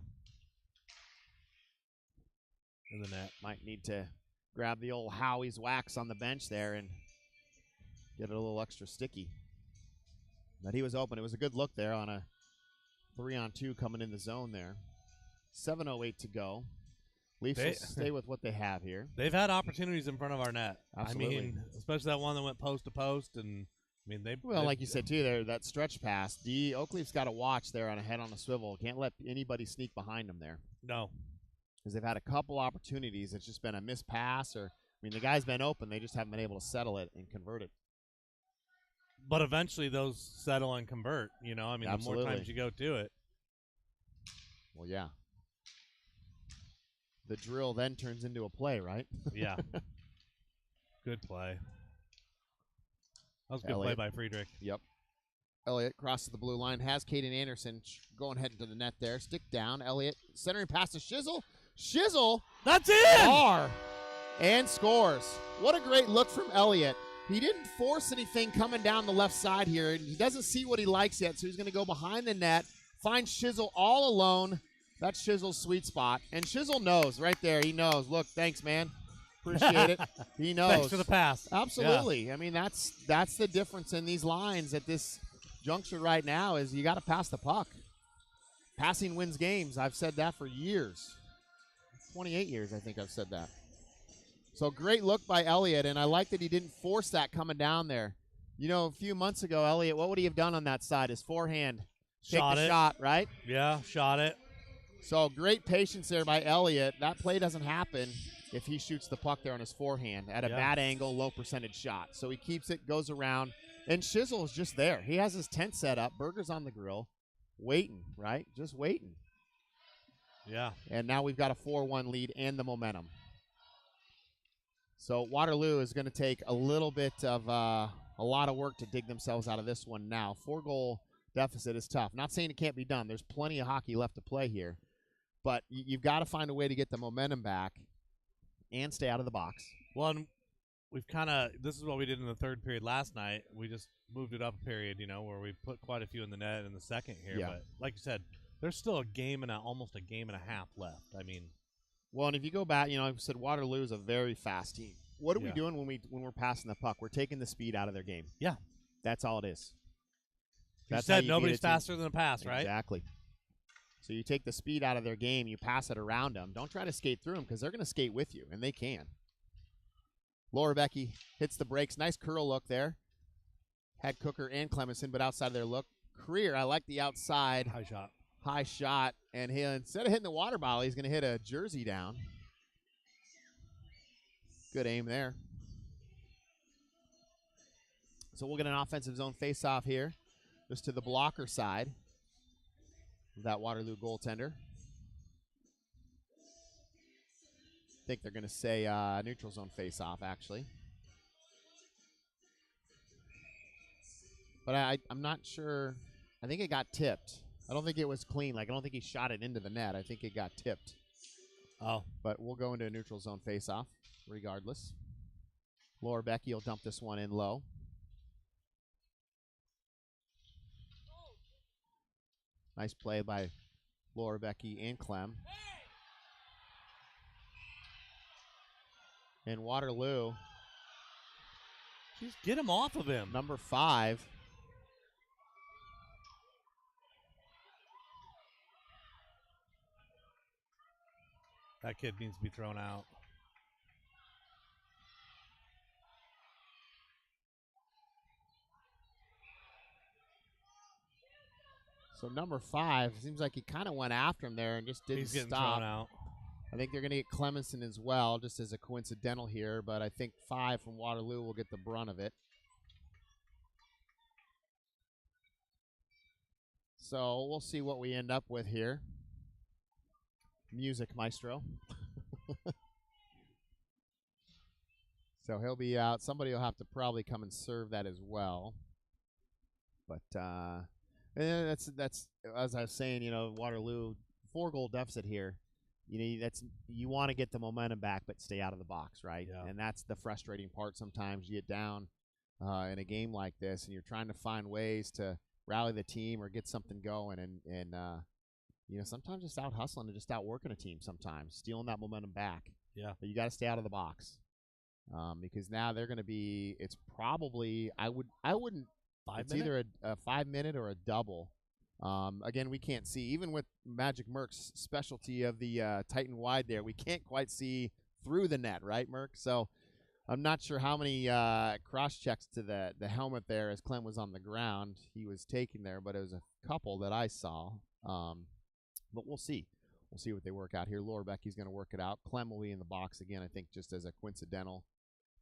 In the net. Might need to grab the old Howie's wax on the bench there and get it a little extra sticky. But he was open. It was a good look there on a 3-on-2 coming in the zone there. 7:08 to go. Leafs will stay with what they have here. They've had opportunities in front of our net. Absolutely. I mean, especially that one that went post to post, and I mean like you said too, there that stretch pass. Oakleaf's got to watch there on a head on a swivel. Can't let anybody sneak behind them there. No, because they've had a couple opportunities. It's just been a missed pass, or the guy's been open. They just haven't been able to settle it and convert it. But eventually those settle and convert. You know, I mean, Absolutely. The more times you go to it. Well, yeah. The drill then turns into a play, right? Yeah. Good play. That was a good Elliott. play by Friedrich. Yep. Elliott crosses the blue line, has Caden Anderson going head into the net there. Stick down. Elliott centering pass to Shizzle. Shizzle. That's it! Bar. And scores. What a great look from Elliott. He didn't force anything coming down the left side here. He doesn't see what he likes yet, so he's going to go behind the net, find Shizzle all alone. That's Shizzle's sweet spot. And Shizzle knows right there. He knows. Look, thanks, man. Appreciate it. He knows. Thanks for the pass. Absolutely. Yeah. I mean, that's the difference in these lines at this juncture right now is you got to pass the puck. Passing wins games. I've said that for years. 28 years, I think I've said that. So great look by Elliott, and I like that he didn't force that coming down there. You know, a few months ago, Elliott, what would he have done on that side? His forehand. Shot Take the it. shot, right? Yeah, shot it. So great patience there by Elliott. That play doesn't happen if he shoots the puck there on his forehand at a bad angle, low percentage shot. So he keeps it, goes around, and Shizzle is just there. He has his tent set up. Burger's on the grill, waiting, right? Just waiting. Yeah. And now we've got a 4-1 lead and the momentum. So Waterloo is going to take a little bit of a lot of work to dig themselves out of this one now. 4-goal deficit is tough. Not saying it can't be done. There's plenty of hockey left to play here. But you've got to find a way to get the momentum back and stay out of the box. Well, and we've this is what we did in the third period last night. We just moved it up a period, where we put quite a few in the net in the second here. Yeah. But like you said, there's still almost a game and a half left. I mean, well, and if you go back, I've said Waterloo is a very fast team. What are we doing when we're passing the puck? We're taking the speed out of their game. Yeah. That's all it is. You said nobody's faster than a pass, right? Exactly. So you take the speed out of their game, you pass it around them. Don't try to skate through them because they're going to skate with you, and they can. Laura Becky hits the brakes. Nice curl look there. Had Cooker and Clemenson, but outside of their look. Creer, I like the outside. High shot. And instead of hitting the water bottle, he's going to hit a jersey down. Good aim there. So we'll get an offensive zone face-off here, just to the blocker side of that Waterloo goaltender. I think they're going to say neutral zone face-off, actually. But I'm not sure. I think it got tipped. I don't think it was clean. I don't think he shot it into the net. I think it got tipped. Oh. But we'll go into a neutral zone face-off regardless. Laura Becky will dump this one in low. Nice play by Laura Becky and Clem. And Waterloo. Just get him off of him. Number 5. That kid needs to be thrown out. So number 5, seems like he kind of went after him there and just didn't He's getting stop. thrown out. I think they're going to get Clemenson as well, just as a coincidental here, but I think 5 from Waterloo will get the brunt of it. So we'll see what we end up with here. Music, maestro. So he'll be out. Somebody will have to probably come and serve that as well. But that's as I was saying. Waterloo 4-goal deficit here. You want to get the momentum back, but stay out of the box, right? Yeah. And that's the frustrating part. Sometimes you get down in a game like this, and you're trying to find ways to rally the team or get something going, and sometimes just out hustling and just out working a team. Sometimes stealing that momentum back. Yeah. But you got to stay out of the box because now they're going to be. It's probably I wouldn't. It's either a 5-minute or a double. Again, we can't see. Even with Magic Merck's specialty of the Titan wide there, we can't quite see through the net, right, Merck? So I'm not sure how many cross-checks to the helmet there as Clem was on the ground he was taking there, but it was a couple that I saw. But we'll see. We'll see what they work out here. Laura Becky's going to work it out. Clem will be in the box again, I think, just as a coincidental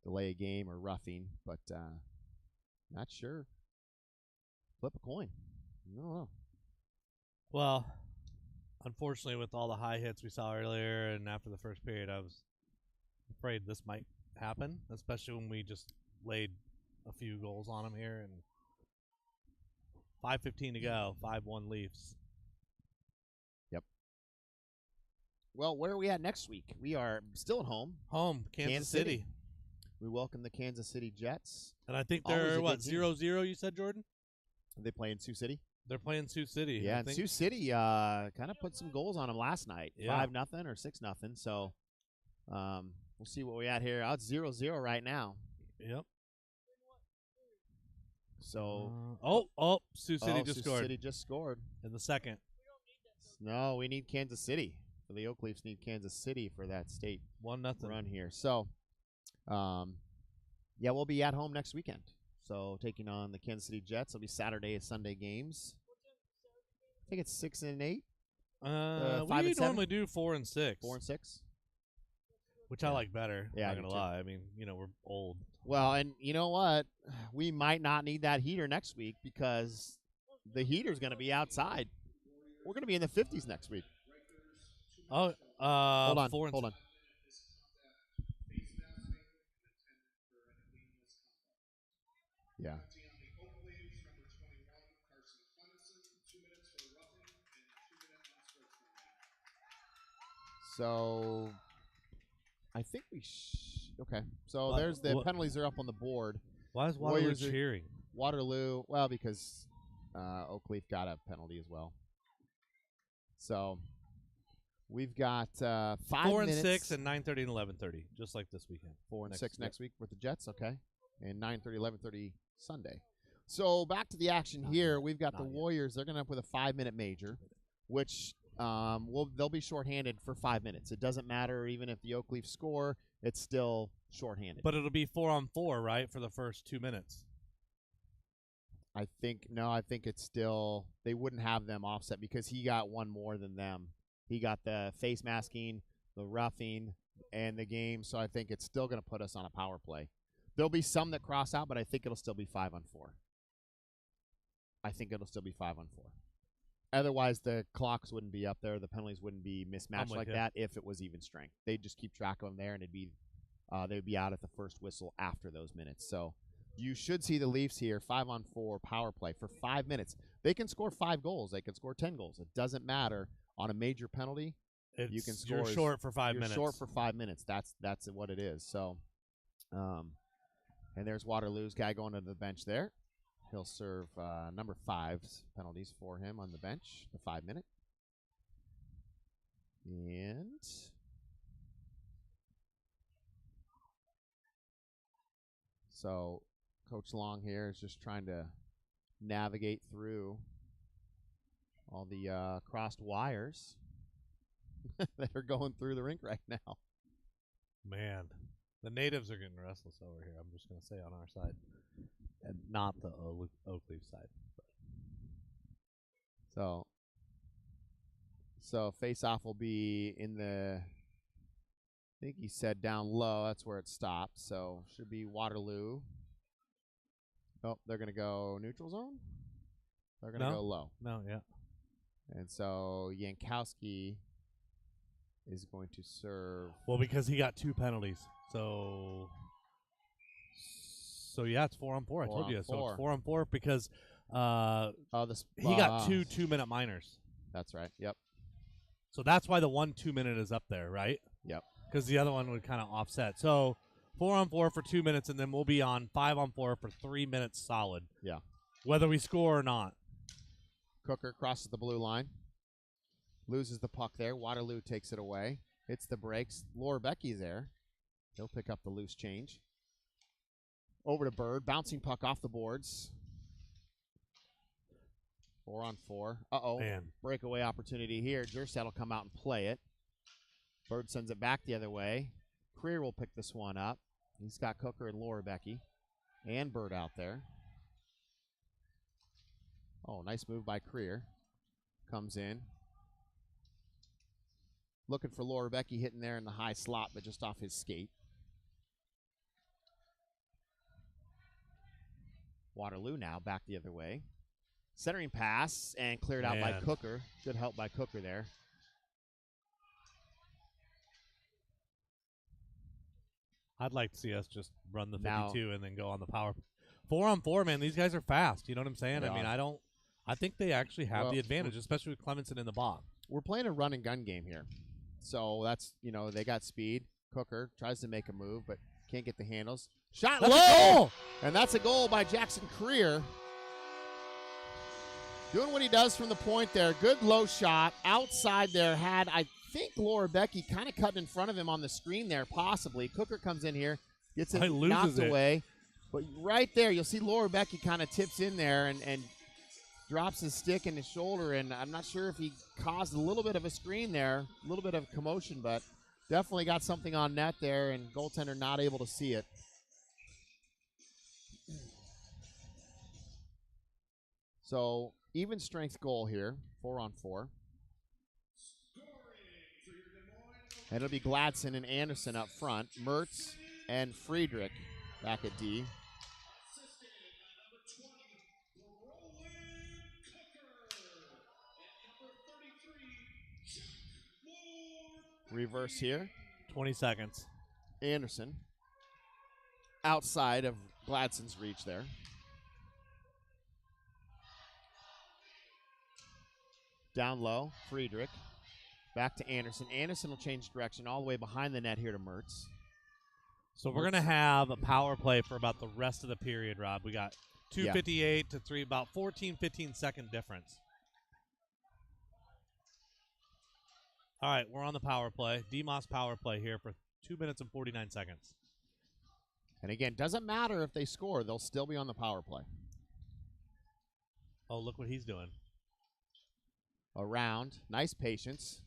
delay a game or roughing, but not sure. Flip a coin. I don't know. Well, unfortunately, with all the high hits we saw earlier and after the first period, I was afraid this might happen, especially when we just laid a few goals on them here. And 5:15 to go, 5-1 Leafs. Yep. Well, where are we at next week? We are still at home. Kansas City. We welcome the Kansas City Jets. And I think Always they're, a good 0-0, you said, Jordan? Are they playing Sioux City? They're playing Sioux City. Yeah, and Sioux City kind of put some goals on them last night. Yeah. 5-0 or 6-0. So we'll see what we at here. It's 0-0 right now. Yep. So Sioux City just scored. Sioux City just scored In the second. No, we need Kansas City. The Oak Leafs need Kansas City for that state 1-0 run here. So, we'll be at home next weekend. So taking on the Kansas City Jets. It'll be Saturday and Sunday games. I think it's 6 and 8. 5 we and 7? normally do 4 and 6. 4 and 6. Which I like better. Yeah, I'm I not do gonna lie. I mean, we're old. Well, and you know what? We might not need that heater next week because the heater's going to be outside. We're going to be in the 50s next week. Oh, hold on. Yeah. So I think we okay. So there's the penalties are up on the board. Why is Waterloo cheering? Waterloo, well, because Oakleaf got a penalty as well. So we've got 5 4 and minutes. 6 and 9:30 and 11:30, just like this weekend. 4 and 6 next week with the Jets, okay, and 9:30, 11:30 Sunday. So back to the action here. We've got the Warriors. They're going to up with a 5-minute major, which they'll be shorthanded for 5 minutes. It doesn't matter even if the Oak Leafs score; it's still shorthanded. But it'll be 4-on-4, right, for the first 2 minutes. I think it's still they wouldn't have them offset because he got one more than them. He got the face masking, the roughing, and the game. So I think it's still going to put us on a power play. There'll be some that cross out, but I think it'll still be 5-on-4. I think it'll still be 5-on-4. Otherwise, the clocks wouldn't be up there. The penalties wouldn't be mismatched like that if it was even strength. They'd just keep track of them there, and they'd be out at the first whistle after those minutes. So you should see the Leafs here 5-on-4 power play for 5 minutes. They can score 5 goals. They can score 10 goals. It doesn't matter on a major penalty. You can score. You're short for 5 minutes. You're short for 5 minutes. That's what it is. So, and there's Waterloo's guy going to the bench there. He'll serve number 5's penalties for him on the bench, the 5-minute. And so Coach Long here is just trying to navigate through all the crossed wires that are going through the rink right now. Man, the natives are getting restless over here. I'm just going to say on our side. And not the Oak Leaf side. So face-off will be in the, I think he said down low. That's where it stopped. So should be Waterloo. Oh, they're going to go neutral zone? They're going to go low. No, yeah. And so Yankowski is going to serve. Well, because he got 2 penalties. So So yeah, it's 4 on 4. I Four told on you. So four. it's 4 on 4 because This he got 2 2-minute minors. That's right. Yep. So that's why the 1 2-minute is up there, right? Yep. Because the other one would kind of offset. So 4 on 4 for 2 minutes, and then we'll be on 5 on 4 for 3 minutes solid. Yeah. Whether we score or not. Cooker crosses the blue line. Loses the puck there. Waterloo takes it away. Hits the brakes. Laura Becky's there. He'll pick up the loose change. Over to Bird. Bouncing puck off the boards. 4 on 4. Uh-oh. Man. Breakaway opportunity here. Jerstad will come out and play it. Bird sends it back the other way. Creer will pick this one up. He's got Cooker and Laura Becky. And Bird out there. Oh, nice move by Creer. Comes in. Looking for Laura Becky hitting there in the high slot, but just off his skate. Waterloo now back the other way. Centering pass and cleared out by Cooker. Good help by Cooker there. I'd like to see us just run the 52 and then go on the power. 4 on 4, man. These guys are fast. You know what I'm saying? I mean, I think they actually have the advantage, especially with Clemenson in the box. We're playing a run and gun game here. So that's, they got speed. Cooker tries to make a move, but can't get the handles. Shot That's low! A goal! And that's a goal by Jackson Creer. Doing what he does from the point there. Good low shot. Outside there had, I think, Laura Becky kind of cutting in front of him on the screen there, possibly. Cooker comes in here, gets it knocked away. But right there, you'll see Laura Becky kind of tips in there and drops his stick in his shoulder, and I'm not sure if he caused a little bit of a screen there, a little bit of commotion, but definitely got something on net there, and goaltender not able to see it. So even strength goal here, 4 on 4. And it'll be Gladson and Anderson up front. Mertz and Friedrich back at D. Reverse here. 20 seconds. Anderson. Outside of Gladson's reach there. Down low, Friedrich. Back to Anderson. Anderson will change direction all the way behind the net here to Mertz. So we're going to have a power play for about the rest of the period, Rob. We got 2:58 to 3, about 14, 15-second difference. All right, we're on the power play. DMOS power play here for 2 minutes and 49 seconds. And again, doesn't matter if they score. They'll still be on the power play. Oh, look what he's doing. Around. Nice patience.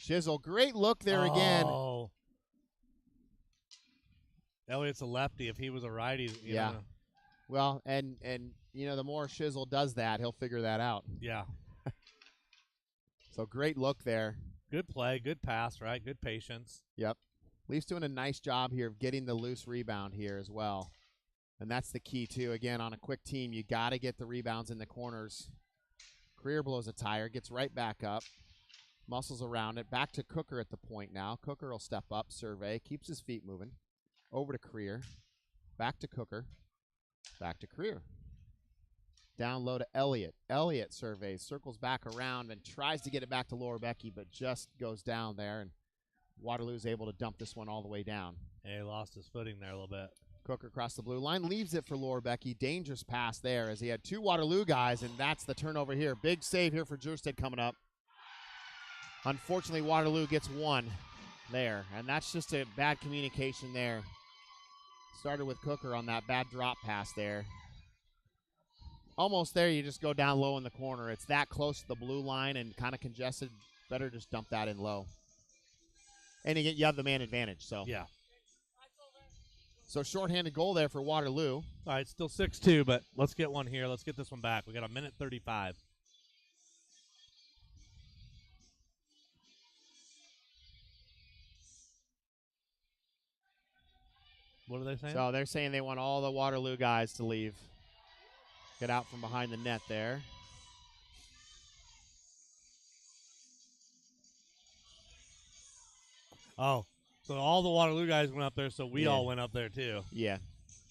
Shizzle, great look there again. Oh. Elliott's a lefty. If he was a righty, you know. Well, and the more Shizzle does that, he'll figure that out. Yeah. So great look there. Good play, good pass, right? Good patience. Yep. Leafs doing a nice job here of getting the loose rebound here as well. And that's the key, too. Again, on a quick team, you got to get the rebounds in the corners. Creer blows a tire, gets right back up. Muscles around it. Back to Cooker at the point now. Cooker will step up, survey, keeps his feet moving. Over to Creer. Back to Cooker. Back to Creer. Down low to Elliott. Elliott surveys, circles back around, and tries to get it back to Laura Becky, but just goes down there, and Waterloo's able to dump this one all the way down. Yeah, he lost his footing there a little bit. Cooker across the blue line, leaves it for Laura Becky. Dangerous pass there as he had two Waterloo guys, and that's the turnover here. Big save here for Jerstead coming up. Unfortunately, Waterloo gets one there, and that's just a bad communication there. Started with Cooker on that bad drop pass there. Almost there, you just go down low in the corner. It's that close to the blue line and kind of congested. Better just dump that in low. And you have the man advantage. So yeah. So shorthanded goal there for Waterloo. All right, still 6-2, but let's get one here. Let's get this one back. We got a minute 35. What are they saying? So they're saying they want all the Waterloo guys to leave. Get out from behind the net there. Oh, So all the Waterloo guys went up there, so we Yeah. all went up there too. Yeah.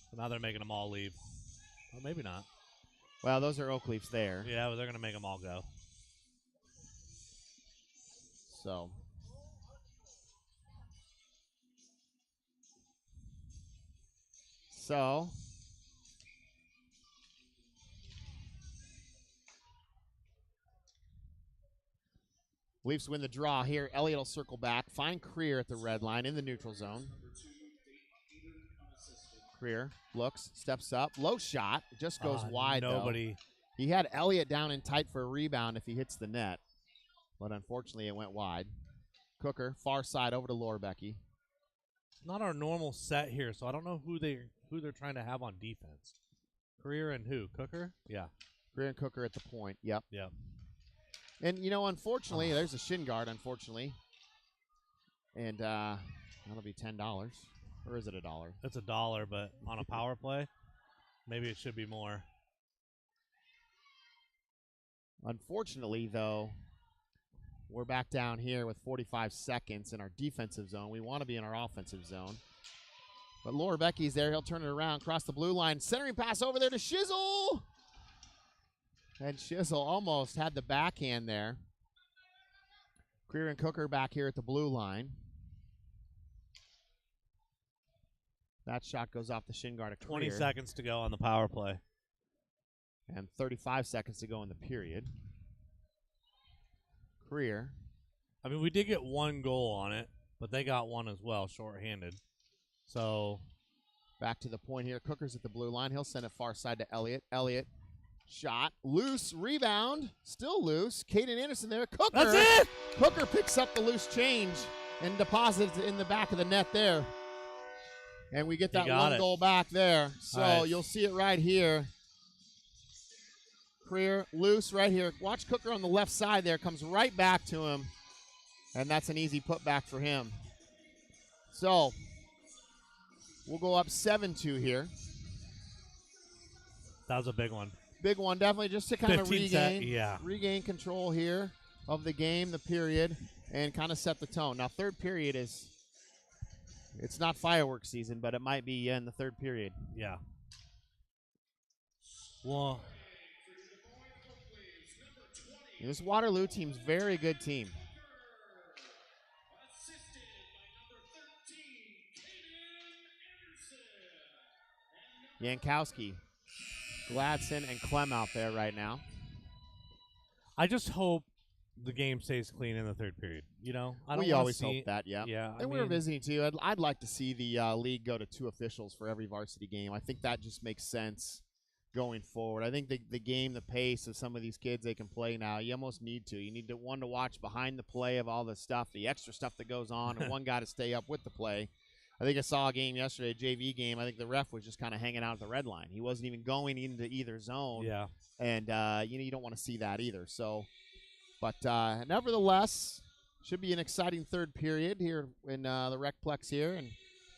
So now they're making them all leave. Well, maybe not. Well, those are Oakleafs there. Yeah, but they're going to make them all go. So. Leafs win the draw here. Elliott will circle back. Find Creer at the red line in the neutral zone. Creer looks, steps up. Low shot. Just goes wide, nobody. though. He had Elliott down and tight for a rebound if he hits the net. But unfortunately, it went wide. Cooker, far side over to Lorebecky. It's not our normal set here, so I don't know who they're trying to have on defense. Creer and who? Cooker? Yeah. Creer and Cooker at the point. Yep. Yep. And, unfortunately, there's a shin guard, unfortunately. And that'll be $10. Or is it $1? It's $1, but on a power play, maybe it should be more. Unfortunately, though, we're back down here with 45 seconds in our defensive zone. We want to be in our offensive zone. But Lorebecky's there. He'll turn it around, cross the blue line. Centering pass over there to Shizzle. And Shizzle almost had the backhand there. Creer and Cooker back here at the blue line. That shot goes off the shin guard of Creer. 20 seconds to go on the power play. And 35 seconds to go in the period. Creer. I mean, we did get one goal on it, but they got one as well, shorthanded. So back to the point here. Cooker's at the blue line. He'll send it far side to Elliott. Elliott. Shot. Loose. Rebound. Still loose. Caden Anderson there. Cooker. That's it! Cooker picks up the loose change and deposits it in the back of the net there. And we get that one goal back there. So you'll see it right here. Creer loose right here. Watch Cooker on the left side there. Comes right back to him. And that's an easy putback for him. So we'll go up 7-2 here. That was a big one. Big one, definitely, just to kind of regain control here of the game, the period, and kind of set the tone. Now, third period it's not fireworks season, but it might be in the third period. Yeah. Well, this Waterloo team's very good team. Yankowski, Gladson, and Clem out there right now. I just hope the game stays clean in the third period. We always hope that, yeah. Yeah. And we were visiting, too. I'd like to see the league go to 2 officials for every varsity game. I think that just makes sense going forward. I think the game, the pace of some of these kids they can play now, you almost need to. You need to watch behind the play of all the stuff, the extra stuff that goes on, and one guy to stay up with the play. I think I saw a game yesterday, a JV game. I think the ref was just kind of hanging out at the red line. He wasn't even going into either zone. Yeah. And, you don't want to see that either. So, but nevertheless, should be an exciting third period here in the Recplex here. And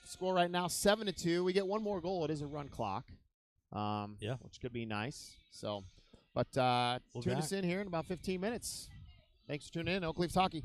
score right now 7-2. We get one more goal. It is a run clock, which could be nice. So, but tune us in here in about 15 minutes. Thanks for tuning in. Oakleafs Hockey.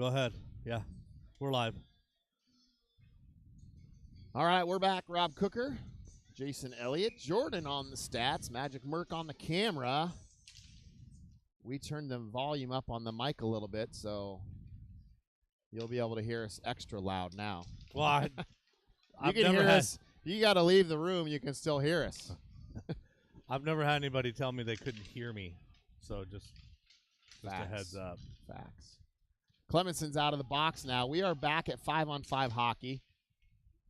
Go ahead. Yeah, we're live. All right, we're back. Rob Cooker, Jason Elliott, Jordan on the stats, Magic Merc on the camera. We turned the volume up on the mic a little bit, so you'll be able to hear us extra loud now. Well, you I've can never hear had. us. You got to leave the room. You can still hear us. I've never had anybody tell me they couldn't hear me, so just a heads up. Facts. Clemenson's out of the box now. We are back at 5-on-5 hockey.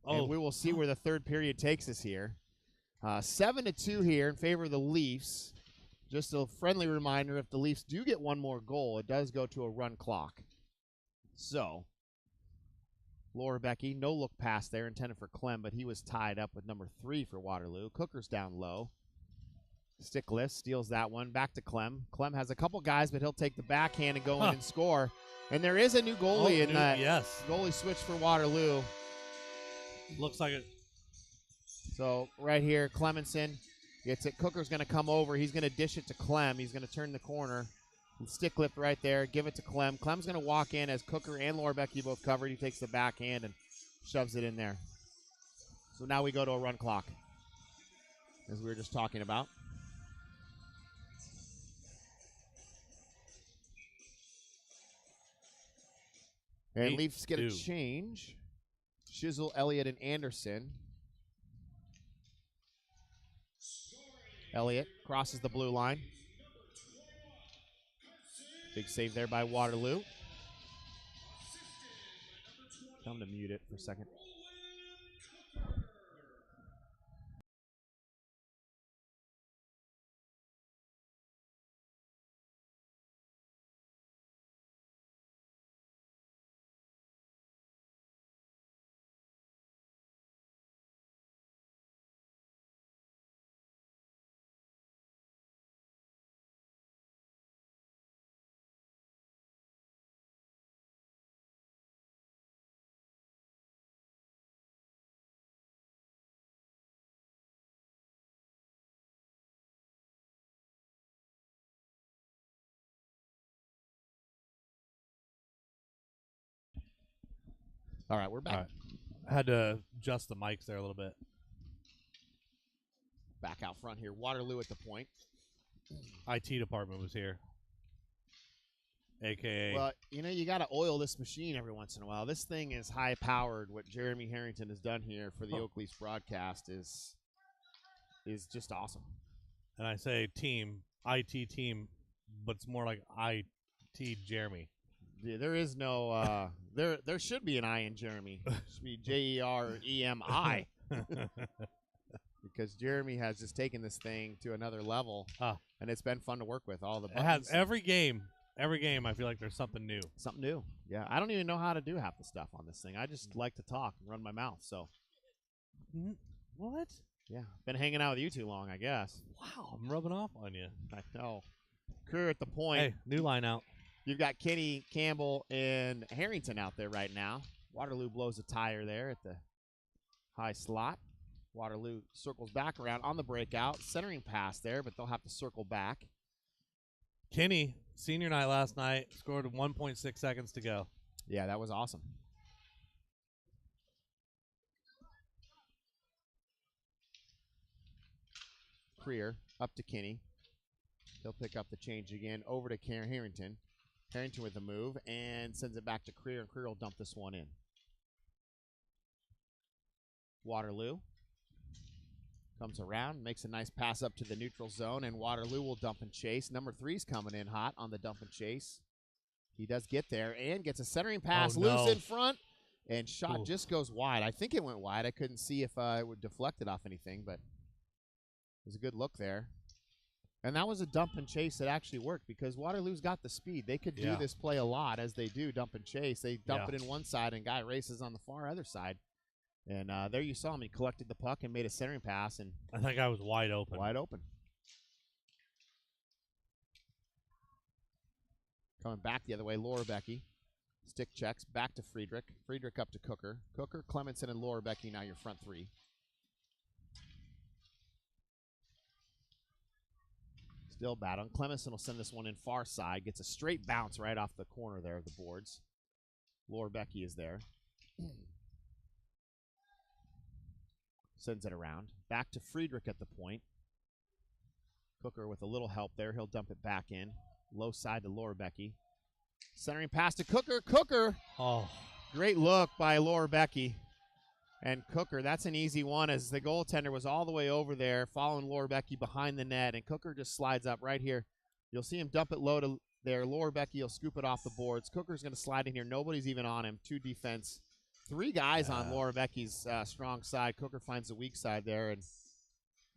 And we will see where the third period takes us here. 7-2 here in favor of the Leafs. Just a friendly reminder, if the Leafs do get one more goal, it does go to a run clock. So, Laura Becky, no look pass there, intended for Clem, but he was tied up with number 3 for Waterloo. Cooker's down low. Stickless steals that one. Back to Clem. Clem has a couple guys, but he'll take the backhand and go in and score. And there is a new goalie in that. Yes. Goalie switch for Waterloo. Looks like it. So right here, Clemenson gets it. Cooker's going to come over. He's going to dish it to Clem. He's going to turn the corner. Stick lift right there. Give it to Clem. Clem's going to walk in as Cooker and Laura Becky both covered. He takes the backhand and shoves it in there. So now we go to a run clock, as we were just talking about. And Leafs get a change. Shizzle, Elliott, and Anderson. Elliott crosses the blue line. Big save there by Waterloo. Tell him to mute it for a second. All right, we're back. All right. I had to adjust the mics there a little bit. Back out front here. Waterloo at the point. IT department was here. AKA. Well, you got to oil this machine every once in a while. This thing is high-powered. What Jeremy Harrington has done here for the Oak Leafs broadcast is just awesome. And I say team, IT team, but it's more like IT Jeremy. Yeah, there is no there should be an I in Jeremy. It should be Jeremi. Because Jeremy has just taken this thing to another level, and it's been fun to work with. All the buttons. It has every game, I feel like there's something new. Something new. Yeah, I don't even know how to do half the stuff on this thing. I just like to talk and run my mouth. So, what? Yeah, been hanging out with you too long, I guess. Wow, I'm rubbing off on you. I know. Crew at the point. Hey, new line out. You've got Kenny, Campbell, and Harrington out there right now. Waterloo blows a tire there at the high slot. Waterloo circles back around on the breakout. Centering pass there, but they'll have to circle back. Kenny, senior night last night, scored 1.6 seconds to go. Yeah, that was awesome. Creer up to Kenny. He'll pick up the change again over to Harrington. Harrington with the move and sends it back to Creer, and Creer will dump this one in. Waterloo comes around, makes a nice pass up to the neutral zone, and Waterloo will dump and chase. Number 3's coming in hot on the dump and chase. He does get there and gets a centering pass loose in front, and shot just goes wide. I think it went wide. I couldn't see if it would deflect it off anything, but it was a good look there. And that was a dump and chase that actually worked because Waterloo's got the speed. They could do this play a lot as they do dump and chase. They dump it in one side and guy races on the far other side. And there you saw him. He collected the puck and made a centering pass. And I think I was wide open. Wide open. Coming back the other way, Laura Becky. Stick checks back to Friedrich. Friedrich up to Cooker. Cooker, Clemenson, and Laura Becky now your front 3. Still battling. Clemenson will send this one in far side. Gets a straight bounce right off the corner there of the boards. Laura Becky is there. Sends it around. Back to Friedrich at the point. Cooker with a little help there. He'll dump it back in. Low side to Laura Becky. Centering pass to Cooker. Cooker! Oh. Great look by Laura Becky. And Cooker, that's an easy one as the goaltender was all the way over there following Laura Becky behind the net. And Cooker just slides up right here. You'll see him dump it low to there. Laura Becky will scoop it off the boards. Cooker's going to slide in here. Nobody's even on him. 2 defense. 3 guys on Laura Becky's strong side. Cooker finds the weak side there, and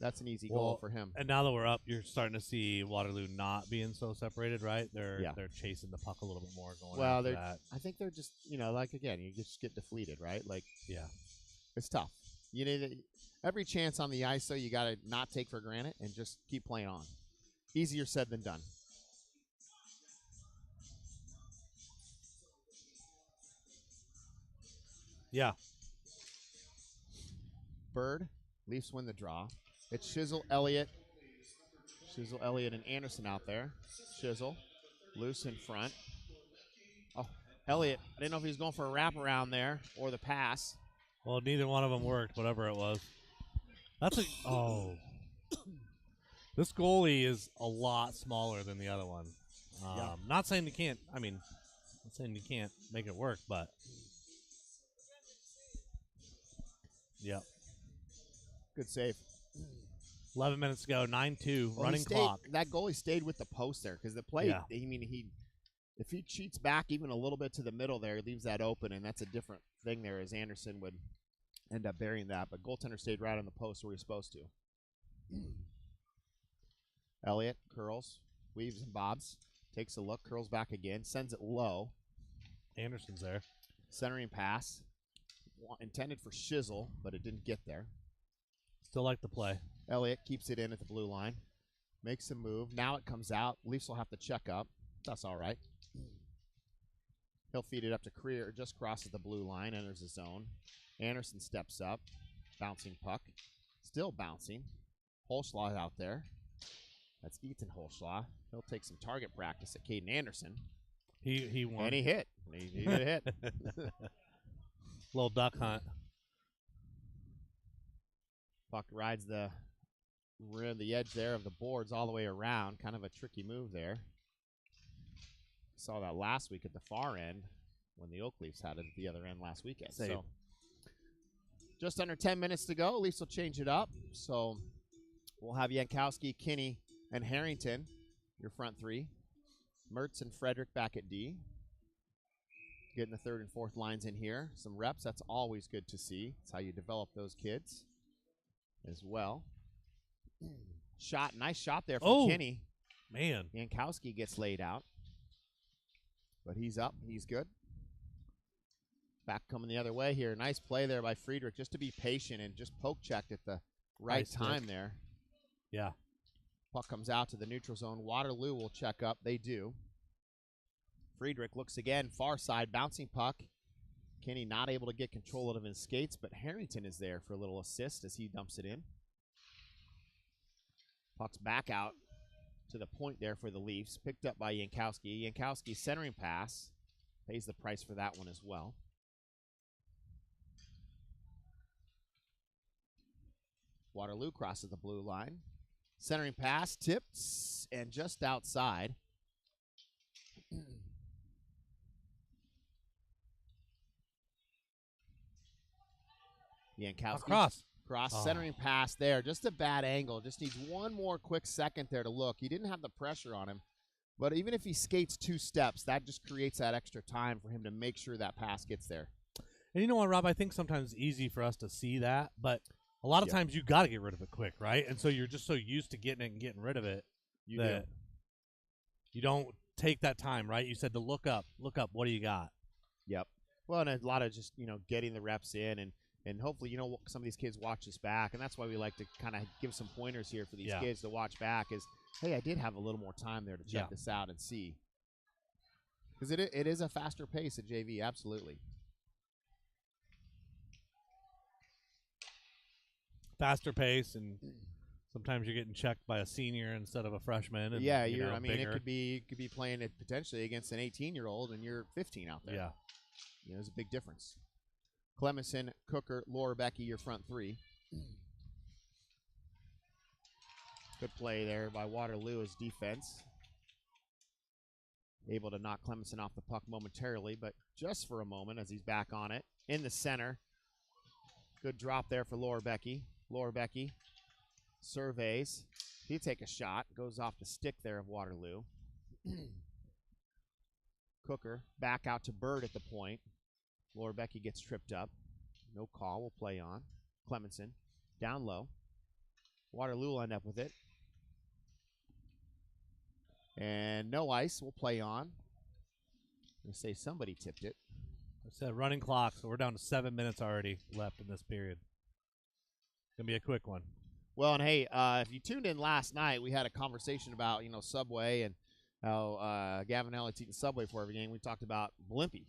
that's an easy goal for him. And now that we're up, you're starting to see Waterloo not being so separated, right? They're chasing the puck a little bit more going after that. I think they're just, like, again, you just get deflated, right? Like, yeah. It's tough. You need every chance on the ice, so you got to not take for granted and just keep playing on. Easier said than done. Yeah. Bird, Leafs win the draw. It's Shizzle, Elliott. Shizzle, Elliott, and Anderson out there. Shizzle, loose in front. Oh, Elliott, I didn't know if he was going for a wraparound there or the pass. Well, neither one of them worked, whatever it was. That's a... Oh. This goalie is a lot smaller than the other one. Not saying you can't... I mean, not saying you can't make it work, but... Yep. Good save. 11 minutes to go, 9-2, running clock. That goalie stayed with the post there because the play, if he cheats back even a little bit to the middle there, he leaves that open, and that's a different thing there as Anderson would end up burying that. But goaltender stayed right on the post where he's supposed to. Elliott curls, weaves and bobs, takes a look, curls back again, sends it low. Anderson's there. Centering pass. Intended for Shizzle, but it didn't get there. Still like the play. Elliott keeps it in at the blue line. Makes a move. Now it comes out. Leafs will have to check up. That's all right. He'll feed it up to Creer. Just crosses the blue line. Enters the zone. Anderson steps up. Bouncing puck. Still bouncing. Holschlaw out there. That's Ethan Holschlaw. He'll take some target practice at Caden Anderson. He won. And he hit. He did hit. Little duck hunt. Puck rides the edge there of the boards all the way around. Kind of a tricky move there. Saw that last week at the far end when the Oak Leafs had it at the other end last weekend. Save. So just under 10 minutes to go. Leafs will change it up. So we'll have Jankowski, Kinney, and Harrington, your front 3. Mertz and Frederick back at D. Getting the 3rd and 4th lines in here. Some reps, that's always good to see. That's how you develop those kids as well. Nice shot there from Kinney. Man. Jankowski gets laid out. But he's up, he's good. Back coming the other way here. Nice play there by Friedrich just to be patient and just poke checked at the right time there. Yeah. Puck comes out to the neutral zone. Waterloo will check up. They do. Friedrich looks again, far side, bouncing puck. Kinney not able to get control of his skates, but Harrington is there for a little assist as he dumps it in. Puck's back out to the point there for the Leafs, picked up by Jankowski. Jankowski centering pass, pays the price for that one as well. Waterloo crosses the blue line. Centering pass, tips, and just outside. Jankowski. Cross centering pass there. Just a bad angle. Just needs one more quick second there to look. He didn't have the pressure on him. But even if he skates 2 steps, that just creates that extra time for him to make sure that pass gets there. And you know what, Rob? I think sometimes it's easy for us to see that, but a lot of times you got to get rid of it quick, right? And so you're just so used to getting it and getting rid of it that you don't take that time, right? You said to look up, what do you got? Yep. Well, and a lot of just, getting the reps in and hopefully, some of these kids watch this back, and that's why we like to kind of give some pointers here for these kids to watch back is, hey, I did have a little more time there to check this out and see. Because it is a faster pace at JV, absolutely. Faster pace, and sometimes you're getting checked by a senior instead of a freshman. And, it could be playing it potentially against an 18-year-old, and you're 15 out there. Yeah. There's a big difference. Clemison, Cooker, Laura Becky, your front three. Good play there by Waterloo as defense. Able to knock Clemson off the puck momentarily, but just for a moment as he's back on it. In the center. Good drop there for Laura Becky. Laura Becky surveys. He take a shot. Goes off the stick there of Waterloo. Cooker back out to Bird at the point. Laura Becky gets tripped up. No call. We'll play on. Clemenson down low. Waterloo will end up with it. And no ice. We'll play on. I'm going to say somebody tipped it. I said running clock, so we're down to 7 minutes already left in this period. Going to be a quick one. Well, and hey, if you tuned in last night, we had a conversation about, Subway and how Gavin Elliott's eating Subway for every game. We talked about Blimpie.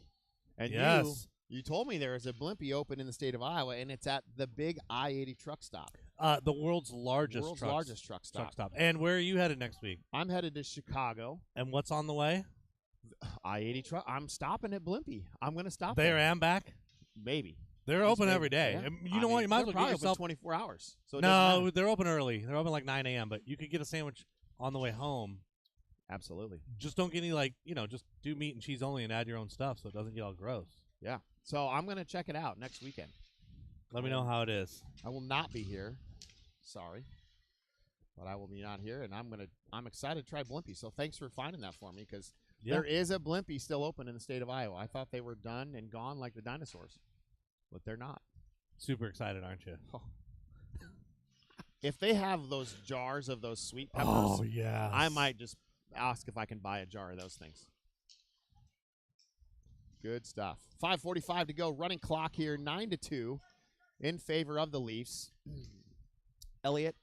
And yes. You told me there is a Blimpie open in the state of Iowa, and it's at the big I-80 truck stop. The world's largest truck stop. And where are you headed next week? I'm headed to Chicago. And what's on the way? I-80 truck. I'm stopping at Blimpie. I'm going to stop there and back? Maybe. They're open every day. Yeah. You know what? You might as well get yourself 24 hours. So no, they're open early. They're open like 9 a.m., but you could get a sandwich on the way home. Absolutely. Just don't get any, just do meat and cheese only and add your own stuff so it doesn't get all gross. Yeah. So I'm going to check it out next weekend. Let me know how it is. I will not be here. Sorry. But I will be not here, and I'm excited to try Blimpie. So thanks for finding that for me, because there is a Blimpie still open in the state of Iowa. I thought they were done and gone like the dinosaurs, but they're not. Super excited, aren't you? Oh. If they have those jars of those sweet peppers, yeah, I might just ask if I can buy a jar of those things. Good stuff. 5:45 to go. Running clock here, 9-2 in favor of the Leafs. Elliott,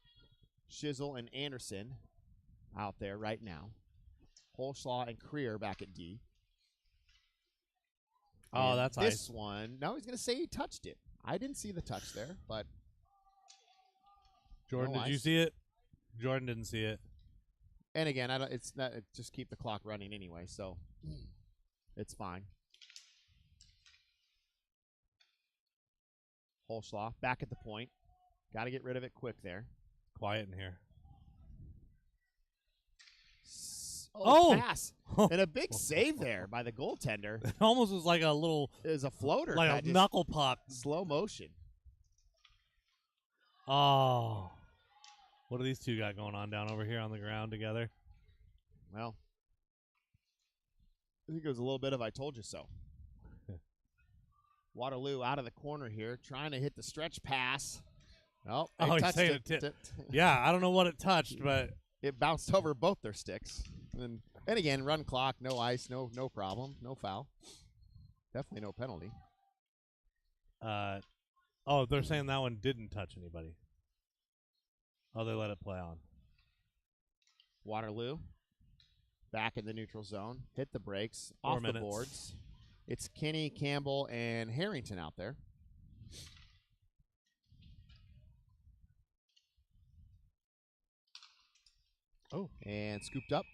Shizzle, and Anderson out there right now. Holschlaw and Creer back at D. Oh, and that's this ice. one. No, he's going to say he touched it. I didn't see the touch there, but Jordan, no did you see it? Jordan didn't see it. And again, it's not. Just keep the clock running anyway, so it's fine. Holschlaw back at the point. Got to get rid of it quick there. Quiet in here. Pass. And a big save there by the goaltender. It almost was like a little... It was a floater. Like a knuckle puck. Slow motion. Oh. What do these two got going on down over here on the ground together? Well, I think it was a little bit of I told you so. Waterloo out of the corner here, trying to hit the stretch pass. Oh, he's saying it. Yeah, I don't know what it touched, but it bounced over both their sticks. And again, run clock, no ice, no problem, no foul. Definitely no penalty. They're saying that one didn't touch anybody. Oh, they let it play on. Waterloo back in the neutral zone. Hit the brakes. 4 off minutes. The boards. It's Kinney, Campbell, and Harrington out there. Oh. And scooped up.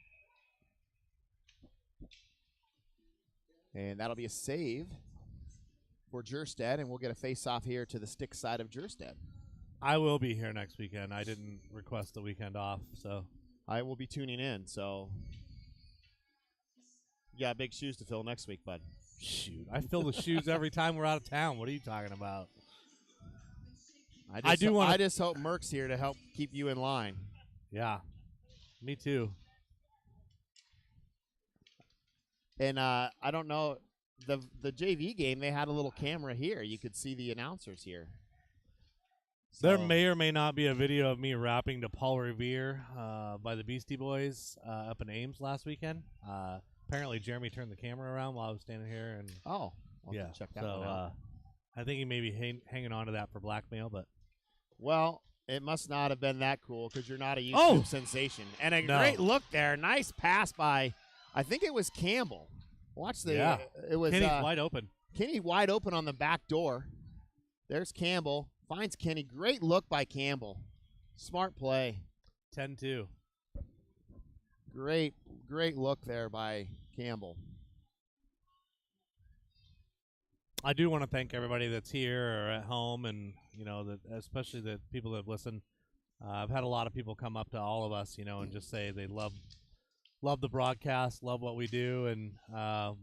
And that'll be a save for Jerstead, and we'll get a face-off here to the stick side of Jerstead. I will be here next weekend. I didn't request the weekend off, so. I will be tuning in, so. You got big shoes to fill next week, bud. Shoot, I fill the shoes every time we're out of town. What are you talking about? I just hope Merck's here to help keep you in line. Yeah, me too. And I don't know, the JV game, they had a little camera here. You could see the announcers here. So, there may or may not be a video of me rapping to Paul Revere by the Beastie Boys up in Ames last weekend. Apparently, Jeremy turned the camera around while I was standing here. And I'll check that one out. I think he may be hanging on to that for blackmail. But well, it must not have been that cool because you're not a YouTube sensation. And a great look there. Nice pass by, I think it was Campbell. Watch the it was Kenny's wide open. Kenny wide open on the back door. There's Campbell. Finds Kenny. Great look by Campbell. Smart play. 10-2. Great look there by Campbell. I do want to thank everybody that's here or at home, and that especially the people that have listened. I've had a lot of people come up to all of us, and just say they love the broadcast, love what we do, and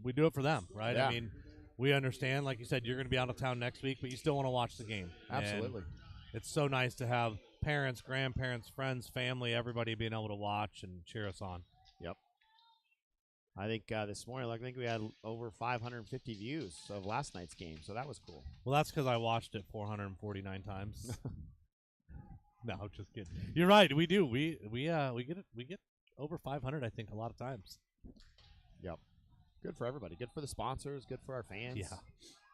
we do it for them, right? Yeah. I mean, we understand, like you said, you're going to be out of town next week, but you still want to watch the game. Absolutely. And it's so nice to have parents, grandparents, friends, family, everybody being able to watch and cheer us on. Yep. I think this morning, I think we had over 550 views of last night's game, so that was cool. Well, that's because I watched it 449 times. No, I'm just kidding. You're right. We do. We get over 500. I think a lot of times. Yep. Good for everybody. Good for the sponsors. Good for our fans. Yeah.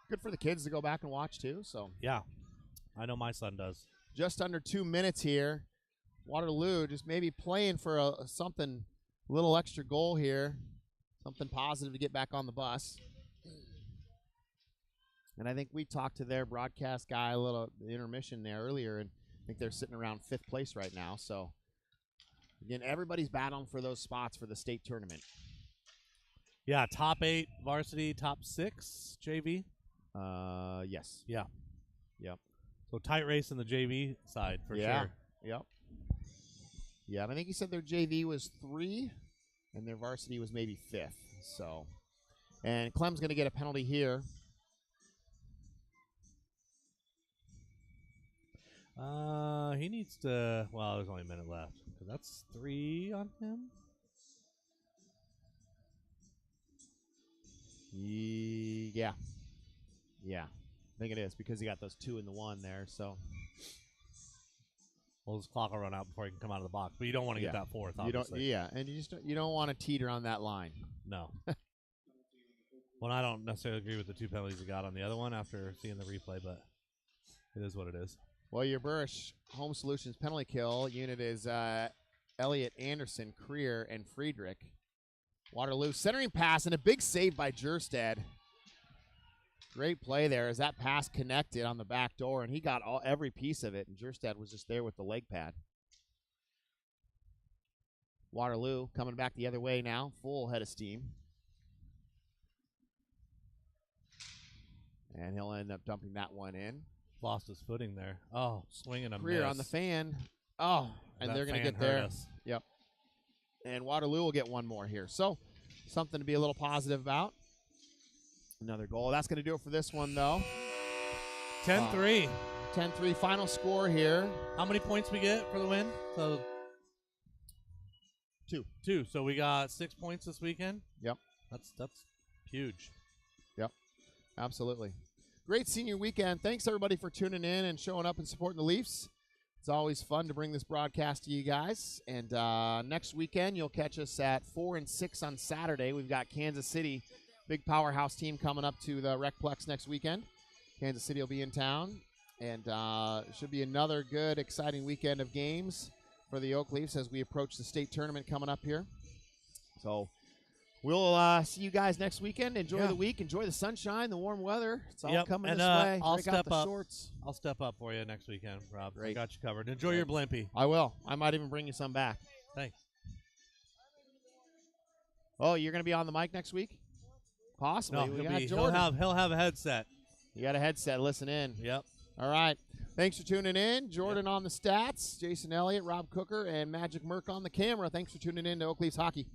Good for the kids to go back and watch too. So yeah, I know my son does. Just under 2 minutes here. Waterloo just maybe playing for something, a little extra goal here. Something positive to get back on the bus. And I think we talked to their broadcast guy a little intermission there earlier, and I think they're sitting around 5th place right now. So, again, everybody's battling for those spots for the state tournament. Yeah, top 8 varsity, top 6 JV. Yes. Yeah. Yep. So tight race in the JV side for sure. Yep. Yeah, and I think he said their JV was 3. And their varsity was maybe 5th. So, and Clem's going to get a penalty here. He needs to. Well, there's only a minute left. So that's 3 on him. Yeah. I think it is because he got those 2 in the 1 there. So. Well, his clock will run out before he can come out of the box, but you don't want to get that 4th, obviously. And you don't want to teeter on that line. No. Well, I don't necessarily agree with the 2 penalties he got on the other one after seeing the replay, but it is what it is. Well, your Burrish Home Solutions penalty kill unit is Elliott, Anderson, Creer, and Friedrich. Waterloo centering pass and a big save by Jerstead. Great play there as that pass connected on the back door, and he got every piece of it, and Jerstead was just there with the leg pad. Waterloo coming back the other way now, full head of steam. And he'll end up dumping that one in. Lost his footing there. Oh, swinging a Career miss. on the fan. Oh, and they're going to get there. Yep. And Waterloo will get one more here. So, something to be a little positive about. Another goal. That's going to do it for this one, though. 10-3. 10-3 final score here. How many points we get for the win? So 2. So we got 6 points this weekend. Yep. That's huge. Yep. Absolutely. Great senior weekend. Thanks, everybody, for tuning in and showing up and supporting the Leafs. It's always fun to bring this broadcast to you guys. And next weekend, you'll catch us at 4 and 6 on Saturday. We've got Kansas City, big powerhouse team, coming up to the Recplex next weekend. Kansas City will be in town. And it should be another good, exciting weekend of games for the Oak Leafs as we approach the state tournament coming up here. So we'll see you guys next weekend. Enjoy the week. Enjoy the sunshine, the warm weather. It's all coming this way. I'll Break step out the up. shorts. I'll step up for you next weekend, Rob. Great. I got you covered. Enjoy your Blimpie. I will. I might even bring you some back. Thanks. Oh, you're going to be on the mic next week? Possibly. No, he'll have a headset. You got a headset. Listen in. Yep. All right. Thanks for tuning in. Jordan on the stats, Jason Elliott, Rob Cooker, and Magic Merck on the camera. Thanks for tuning in to Oak Leafs Hockey.